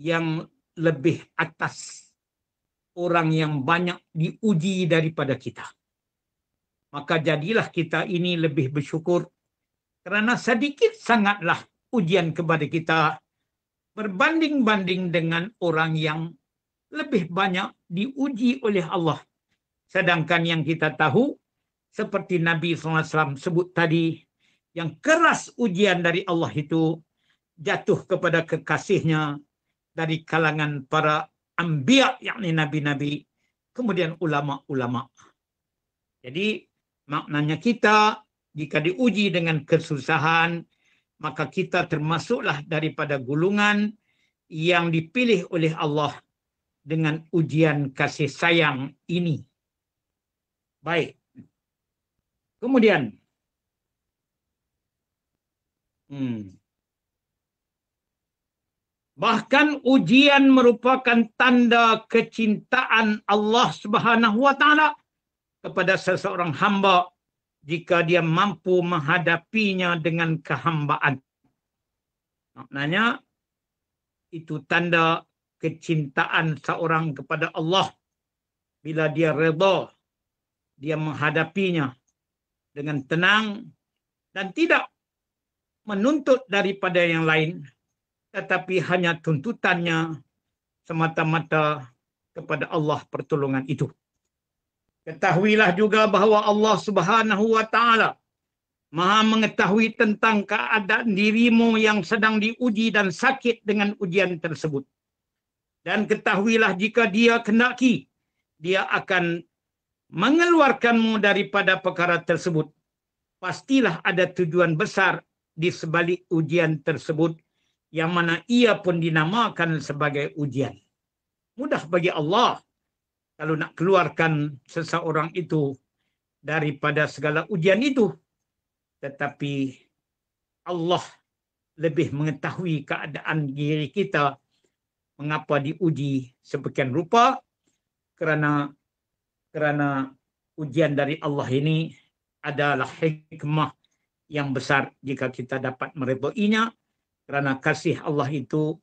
yang lebih atas, orang yang banyak diuji daripada kita. Maka jadilah kita ini lebih bersyukur kerana sedikit sangatlah ujian kepada kita berbanding-banding dengan orang yang lebih banyak diuji oleh Allah. Sedangkan yang kita tahu, seperti Nabi SAW sebut tadi, yang keras ujian dari Allah itu jatuh kepada kekasihnya dari kalangan para anbiya, yakni nabi-nabi, kemudian ulama-ulama. Jadi maknanya kita jika diuji dengan kesusahan, maka kita termasuklah daripada golongan yang dipilih oleh Allah dengan ujian kasih sayang ini. Baik. Kemudian bahkan ujian merupakan tanda kecintaan Allah Subhanahu wa taala kepada seseorang hamba jika dia mampu menghadapinya dengan kehambaan. Maknanya itu tanda kecintaan seorang kepada Allah bila dia redha dia menghadapinya dengan tenang dan tidak menuntut daripada yang lain, tetapi hanya tuntutannya semata-mata kepada Allah pertolongan itu. Ketahuilah juga bahawa Allah Subhanahu wa taala Maha mengetahui tentang keadaan dirimu yang sedang diuji dan sakit dengan ujian tersebut. Dan ketahuilah jika Dia kehendaki, Dia akan mengeluarkanmu daripada perkara tersebut. Pastilah ada tujuan besar di sebalik ujian tersebut, yang mana ia pun dinamakan sebagai ujian. Mudah bagi Allah kalau nak keluarkan seseorang itu daripada segala ujian itu. Tetapi Allah lebih mengetahui keadaan diri kita mengapa diuji sebegian rupa, kerana ujian dari Allah ini adalah hikmah yang besar jika kita dapat meredainya, kerana kasih Allah itu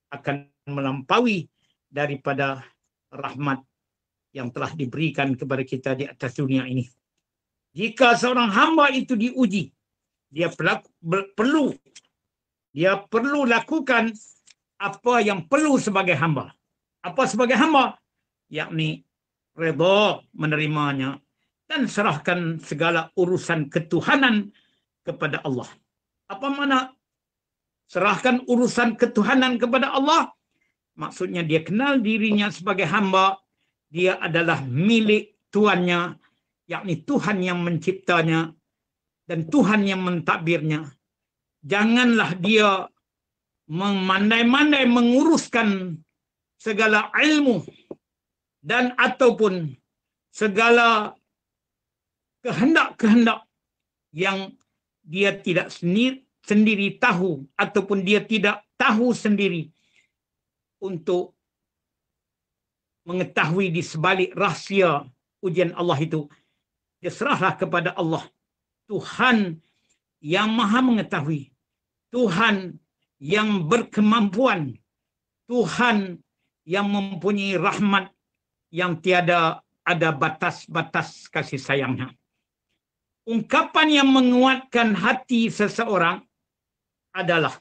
akan melampaui daripada rahmat yang telah diberikan kepada kita di atas dunia ini. Jika seorang hamba itu diuji, dia perlu lakukan apa yang perlu sebagai hamba. Apa sebagai hamba? Yakni redha menerimanya dan serahkan segala urusan ketuhanan kepada Allah. Apa makna serahkan urusan ketuhanan kepada Allah? Maksudnya dia kenal dirinya sebagai hamba, dia adalah milik tuannya, yakni Tuhan yang menciptanya dan Tuhan yang mentadbirnya. Janganlah dia memandai-mandai menguruskan segala ilmu dan ataupun segala kehendak-kehendak yang dia tidak sendiri tahu ataupun dia tidak tahu sendiri untuk mengetahui di sebalik rahsia ujian Allah itu. Dia serahlah kepada Allah, Tuhan yang maha mengetahui, Tuhan yang berkemampuan, Tuhan yang mempunyai rahmat yang tiada ada batas-batas kasih sayangnya. Ungkapan yang menguatkan hati seseorang adalah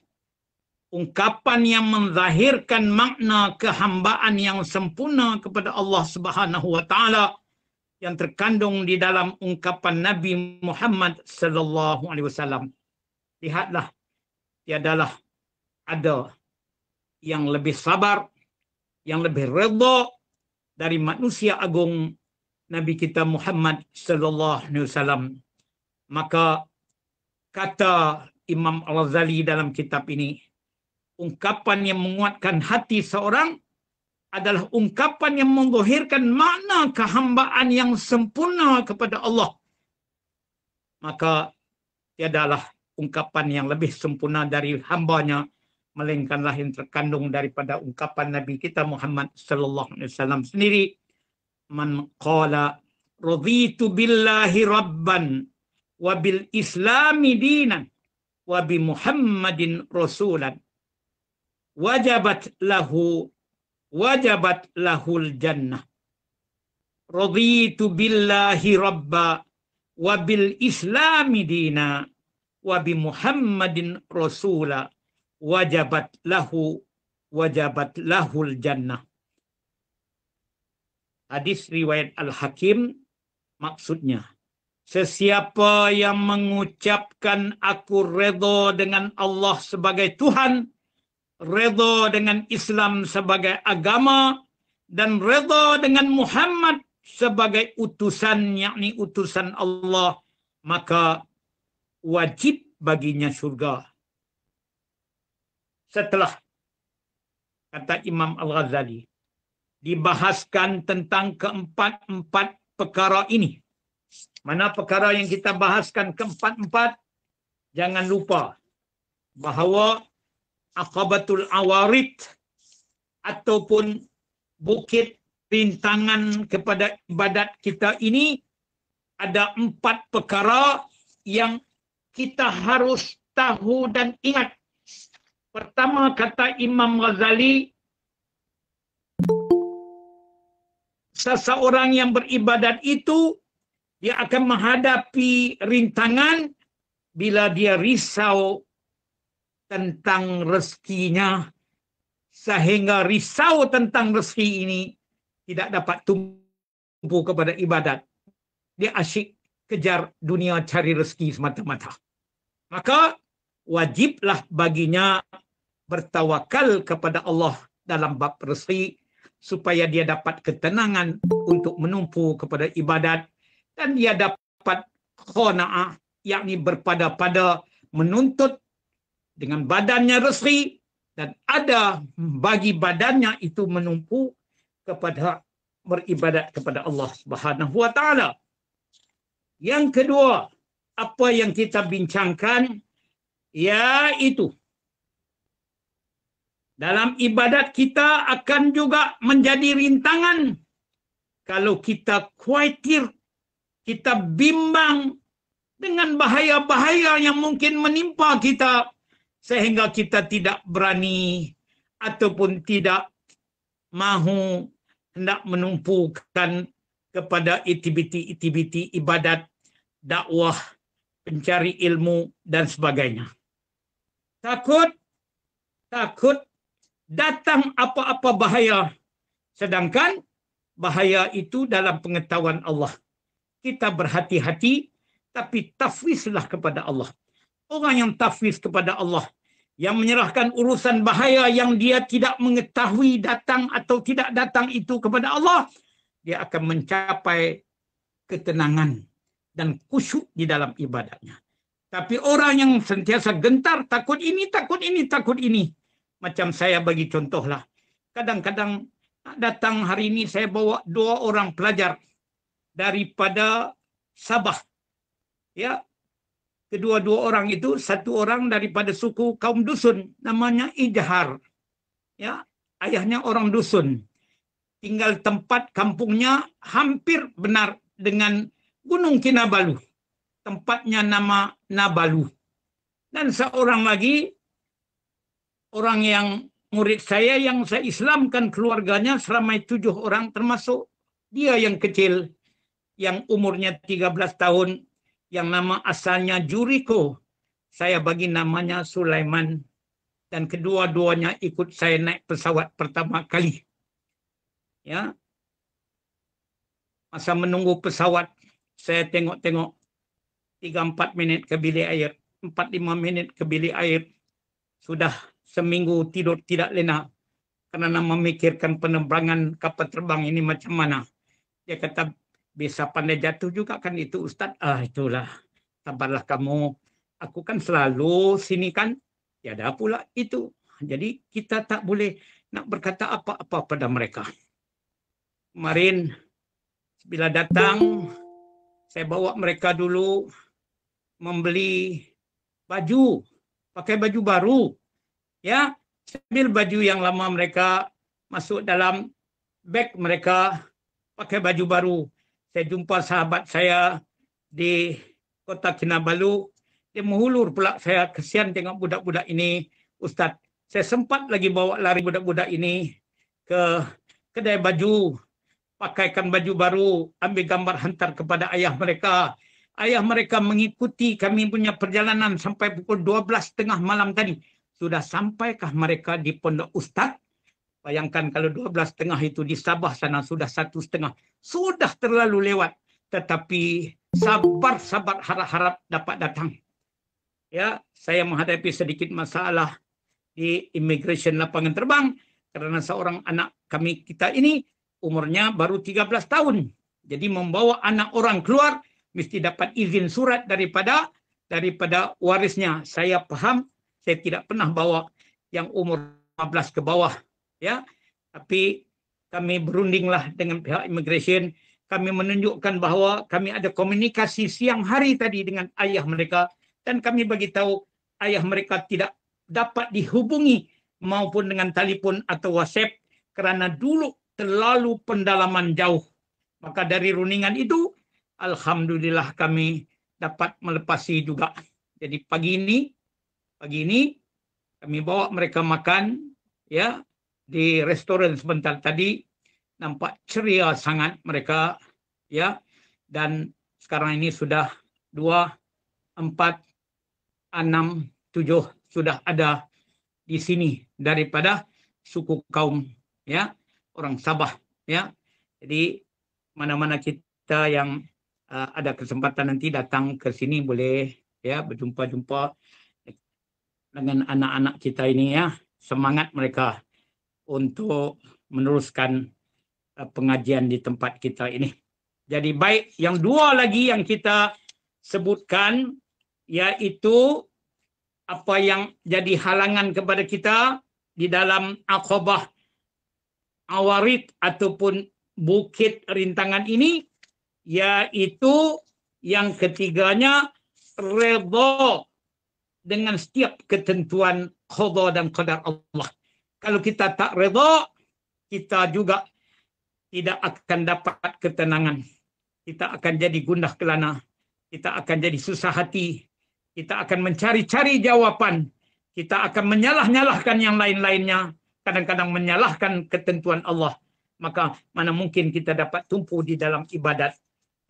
ungkapan yang menzahirkan makna kehambaan yang sempurna kepada Allah Subhanahu wa taala, yang terkandung di dalam ungkapan Nabi Muhammad sallallahu alaihi wasallam. Lihatlah, tiadalah ada yang lebih sabar, yang lebih redha dari manusia agung Nabi kita Muhammad sallallahu alaihi wasallam. Maka kata Imam Al-Ghazali dalam kitab ini, ungkapan yang menguatkan hati seorang adalah ungkapan yang menzahirkan makna kehambaan yang sempurna kepada Allah. Maka tiadalah ungkapan yang lebih sempurna dari hambanya, melainkanlah yang terkandung daripada ungkapan Nabi kita Muhammad sallallahu alaihi wasallam sendiri. Man qala raditu billahi rabban wa bil islami dinan wa bi Muhammadin rasulan wajabat lahul jannah. Raditu billahi rabba wa bil islami dina wa bi Muhammadin rasula wajabat lahul jannah. Hadis riwayat Al-Hakim, maksudnya sesiapa yang mengucapkan aku redha dengan Allah sebagai Tuhan, redha dengan Islam sebagai agama, dan redha dengan Muhammad sebagai utusan, yakni utusan Allah, maka wajib baginya syurga. Setelah, kata Imam Al-Ghazali, dibahaskan tentang keempat-empat perkara ini. Mana perkara yang kita bahaskan keempat-empat? Jangan lupa bahawa Aqabatul Awarid ataupun bukit rintangan kepada ibadat kita ini ada 4 perkara yang kita harus tahu dan ingat. Pertama, kata Imam Ghazali, seseorang yang beribadat itu Dia akan menghadapi rintangan bila dia risau tentang rezekinya, sehingga risau tentang rezeki ini tidak dapat tumpu kepada ibadat. Dia asyik kejar dunia, cari rezeki semata-mata. Maka wajiblah baginya bertawakal kepada Allah dalam bab rezeki, supaya dia dapat ketenangan untuk menumpu kepada ibadat, dan dia dapat qanaah, yakni berpada-pada menuntut dengan badannya rezeki, dan ada bagi badannya itu menumpu kepada beribadat kepada Allah Subhanahu wa taala. Yang kedua, apa yang kita bincangkan yaitu dalam ibadat kita akan juga menjadi rintangan kalau kita khawatir, kita bimbang dengan bahaya-bahaya yang mungkin menimpa kita, sehingga kita tidak berani ataupun tidak mahu hendak menumpukan kepada aktiviti-aktiviti ibadat, dakwah, pencari ilmu dan sebagainya. Takut datang apa-apa bahaya, sedangkan bahaya itu dalam pengetahuan Allah. Kita berhati-hati, tapi tafwizlah kepada Allah. Orang yang tafwiz kepada Allah, yang menyerahkan urusan bahaya yang dia tidak mengetahui datang atau tidak datang itu kepada Allah, dia akan mencapai ketenangan dan khusyuk di dalam ibadatnya. Tapi orang yang sentiasa gentar, takut ini, takut ini, takut ini. Macam saya bagi contohlah. Kadang-kadang datang hari ini saya bawa 2 orang pelajar daripada Sabah. Ya, kedua-dua orang itu, satu orang daripada suku kaum dusun, namanya Ijhar. Ya, ayahnya orang dusun. Tinggal tempat kampungnya hampir benar dengan Gunung Kinabalu. Tempatnya nama Nabalu. Dan seorang lagi, orang yang murid saya yang saya Islamkan keluarganya seramai 7 orang, termasuk dia yang kecil, yang umurnya 13 tahun, yang nama asalnya Juriko. Saya bagi namanya Sulaiman. Dan kedua-duanya ikut saya naik pesawat pertama kali. Ya. Masa menunggu pesawat, saya tengok-tengok 3-4 minit ke bilik air, 4-5 minit ke bilik air. Sudah seminggu tidur tidak lena kerana memikirkan penerbangan kapal terbang ini macam mana. Dia kata, bisa pandai jatuh juga kan itu Ustaz. Itulah, sabarlah kamu. Aku kan selalu sini kan. Ya ada pula itu. Jadi kita tak boleh nak berkata apa-apa pada mereka. Kemarin bila datang, saya bawa mereka dulu membeli baju, pakai baju baru. Ya, sambil baju yang lama mereka masuk dalam beg mereka, pakai baju baru. Saya jumpa sahabat saya di kota Kinabalu, dia menghulur pula. Saya kesian tengok budak-budak ini. Ustaz, saya sempat lagi bawa lari budak-budak ini ke kedai baju, pakaikan baju baru, ambil gambar hantar kepada ayah mereka. Ayah mereka mengikuti kami punya perjalanan sampai pukul 12.30 malam tadi. Sudah sampaikah mereka di Pondok Ustaz? Bayangkan kalau 12.30 itu di Sabah sana sudah 1.30. Sudah terlalu lewat. Tetapi sabar-sabar, harap-harap dapat datang. Ya, saya menghadapi sedikit masalah di immigration lapangan terbang karena seorang anak kami kita ini umurnya baru 13 tahun. Jadi membawa anak orang keluar mesti dapat izin surat daripada warisnya. Saya paham, saya tidak pernah bawa yang umur 15 ke bawah, ya. Tapi kami berundinglah dengan pihak immigration. Kami menunjukkan bahawa kami ada komunikasi siang hari tadi dengan ayah mereka, dan kami bagi tahu ayah mereka tidak dapat dihubungi maupun dengan telefon atau WhatsApp kerana dulu terlalu pendalaman jauh. Maka dari rundingan itu, alhamdulillah kami dapat melepasi juga. Jadi pagi ini kami bawa mereka makan, ya, di restoran sebentar tadi. Nampak ceria sangat mereka, ya. Dan sekarang ini sudah 2, 4, 6, 7 sudah ada di sini daripada suku kaum ya orang Sabah ya. Jadi mana-mana kita yang ada kesempatan nanti datang ke sini boleh ya berjumpa-jumpa dengan anak-anak kita ini ya. Semangat mereka untuk meneruskan pengajian di tempat kita ini. Jadi baik, yang dua lagi yang kita sebutkan yaitu apa yang jadi halangan kepada kita di dalam Aqabah Awarid ataupun bukit rintangan ini, yaitu yang ketiganya redha dengan setiap ketentuan qada dan qadar Allah. Kalau kita tak redha, kita juga tidak akan dapat ketenangan. Kita akan jadi gundah kelana. Kita akan jadi susah hati. Kita akan mencari-cari jawaban. Kita akan menyalah-nyalahkan yang lain-lainnya. Kadang-kadang menyalahkan ketentuan Allah. Maka mana mungkin kita dapat tumpu di dalam ibadat.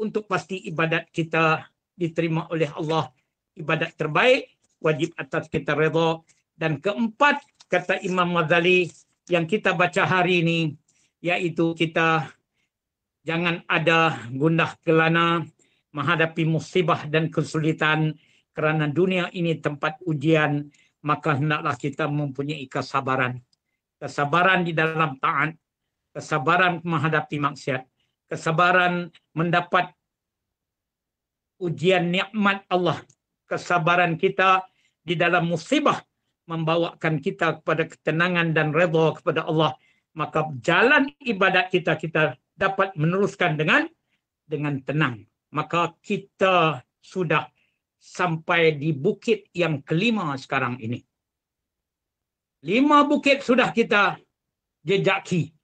Untuk pasti ibadat kita diterima oleh Allah. Ibadat terbaik wajib atas kita redha. Dan keempat, kata Imam Ghazali yang kita baca hari ini, yaitu kita jangan ada gundah kelana menghadapi musibah dan kesulitan, kerana dunia ini tempat ujian, maka hendaklah kita mempunyai kesabaran. Kesabaran di dalam taat, kesabaran menghadapi maksiat, kesabaran mendapat ujian nikmat Allah, kesabaran kita di dalam musibah membawakan kita kepada ketenangan dan redha kepada Allah. Maka jalan ibadat kita dapat meneruskan dengan tenang. Maka kita sudah sampai di bukit yang kelima sekarang ini. 5 bukit sudah kita jejaki.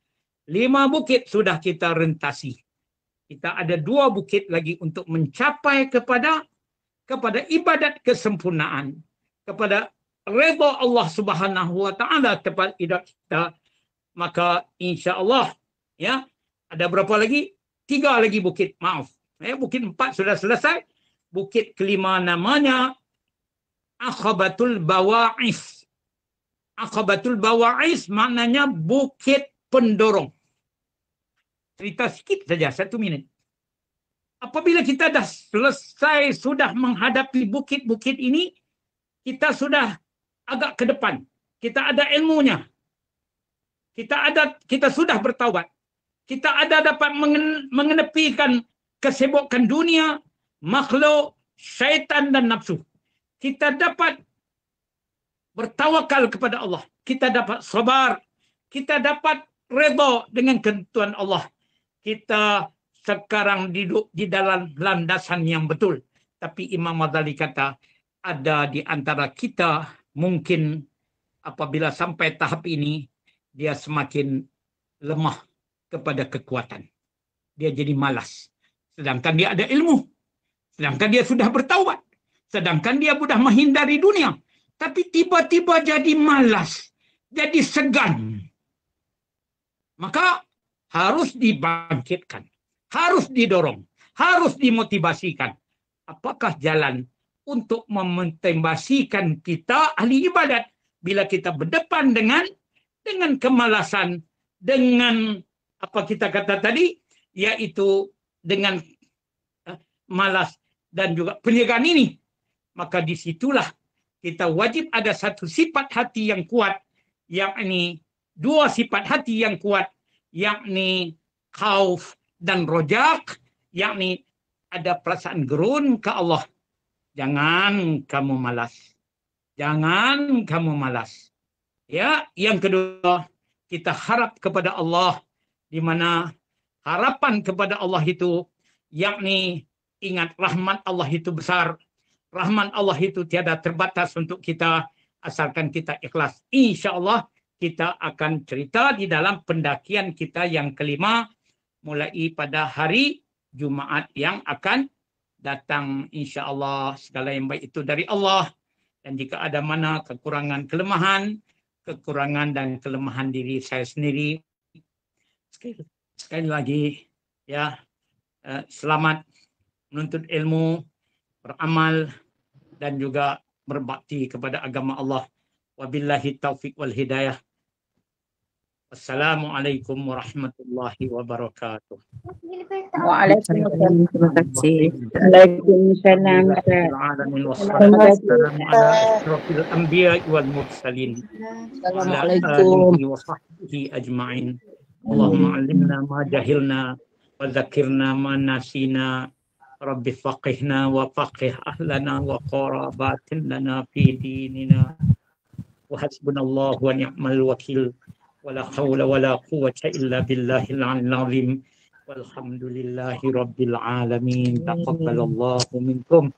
5 bukit sudah kita rentasi. Kita ada 2 bukit lagi untuk mencapai kepada ibadat kesempurnaan, kepada redha Allah Subhanahu wa taala kepada kita. Maka insya-Allah ya, ada berapa lagi? 3 lagi bukit, maaf. Bukit 4 sudah selesai. Bukit kelima namanya Aqabatul Bawa'is. Aqabatul Bawa'is maknanya bukit pendorong. Cerita sikit saja, 1 minit. Apabila kita dah selesai sudah menghadapi bukit-bukit ini, kita sudah agak ke depan. Kita ada ilmunya. Kita sudah bertaubat. Kita ada dapat mengenepikan kesibukan dunia, makhluk, syaitan dan nafsu. Kita dapat bertawakal kepada Allah. Kita dapat sabar. Kita dapat redha dengan ketentuan Allah. Kita sekarang duduk di dalam landasan yang betul. Tapi Imam Ghazali kata, ada di antara kita mungkin apabila sampai tahap ini, dia semakin lemah kepada kekuatan. Dia jadi malas. Sedangkan dia ada ilmu. Sedangkan dia sudah bertaubat. Sedangkan dia sudah menghindari dunia. Tapi tiba-tiba jadi malas. Jadi segan. Maka harus dibangkitkan. Harus didorong. Harus dimotivasikan. Apakah jalan untuk memotivasikan kita ahli ibadat bila kita berdepan dengan kemalasan, dengan apa kita kata tadi, yaitu dengan malas dan juga penyegan ini. Maka disitulah kita wajib ada satu sifat hati yang kuat, yakni 2 sifat hati yang kuat, yakni khauf dan rojak, yakni ada perasaan gerun ke Allah. Jangan kamu malas. Jangan kamu malas. Ya, yang kedua, kita harap kepada Allah, di mana harapan kepada Allah itu, yakni ingat rahmat Allah itu besar. Rahmat Allah itu tiada terbatas untuk kita, asalkan kita ikhlas. Insya Allah kita akan cerita di dalam pendakian kita yang kelima, mulai pada hari Jumaat yang akan datang. Insya Allah segala yang baik itu dari Allah. Dan jika ada mana kekurangan dan kelemahan diri saya sendiri, sekali lagi ya, selamat menuntut ilmu, beramal dan juga berbakti kepada agama Allah. Wabillahi taufiq wal hidayah. Assalamualaikum warahmatullahi wabarakatuh. Waalaikumsalam. Terima kasih. Waalaikumsalam. Alamin wassalamu ala asyrafil anbiya wal mursalin. Assalamualaikum. Alihi wa sahbihi ajma'in. Allahumma allimna ma jahilna wa dzakirna ma nasina. Rabbi faqihna wa faqih ahlana wa qarabatin lana fi dinina. Wa hasbunallahu wa ni'mal wakil. Wala hawla wala quwwata illa billahil aliyyil azim. Walhamdulillahi rabbil alamin. Taqabbalallahu minkum.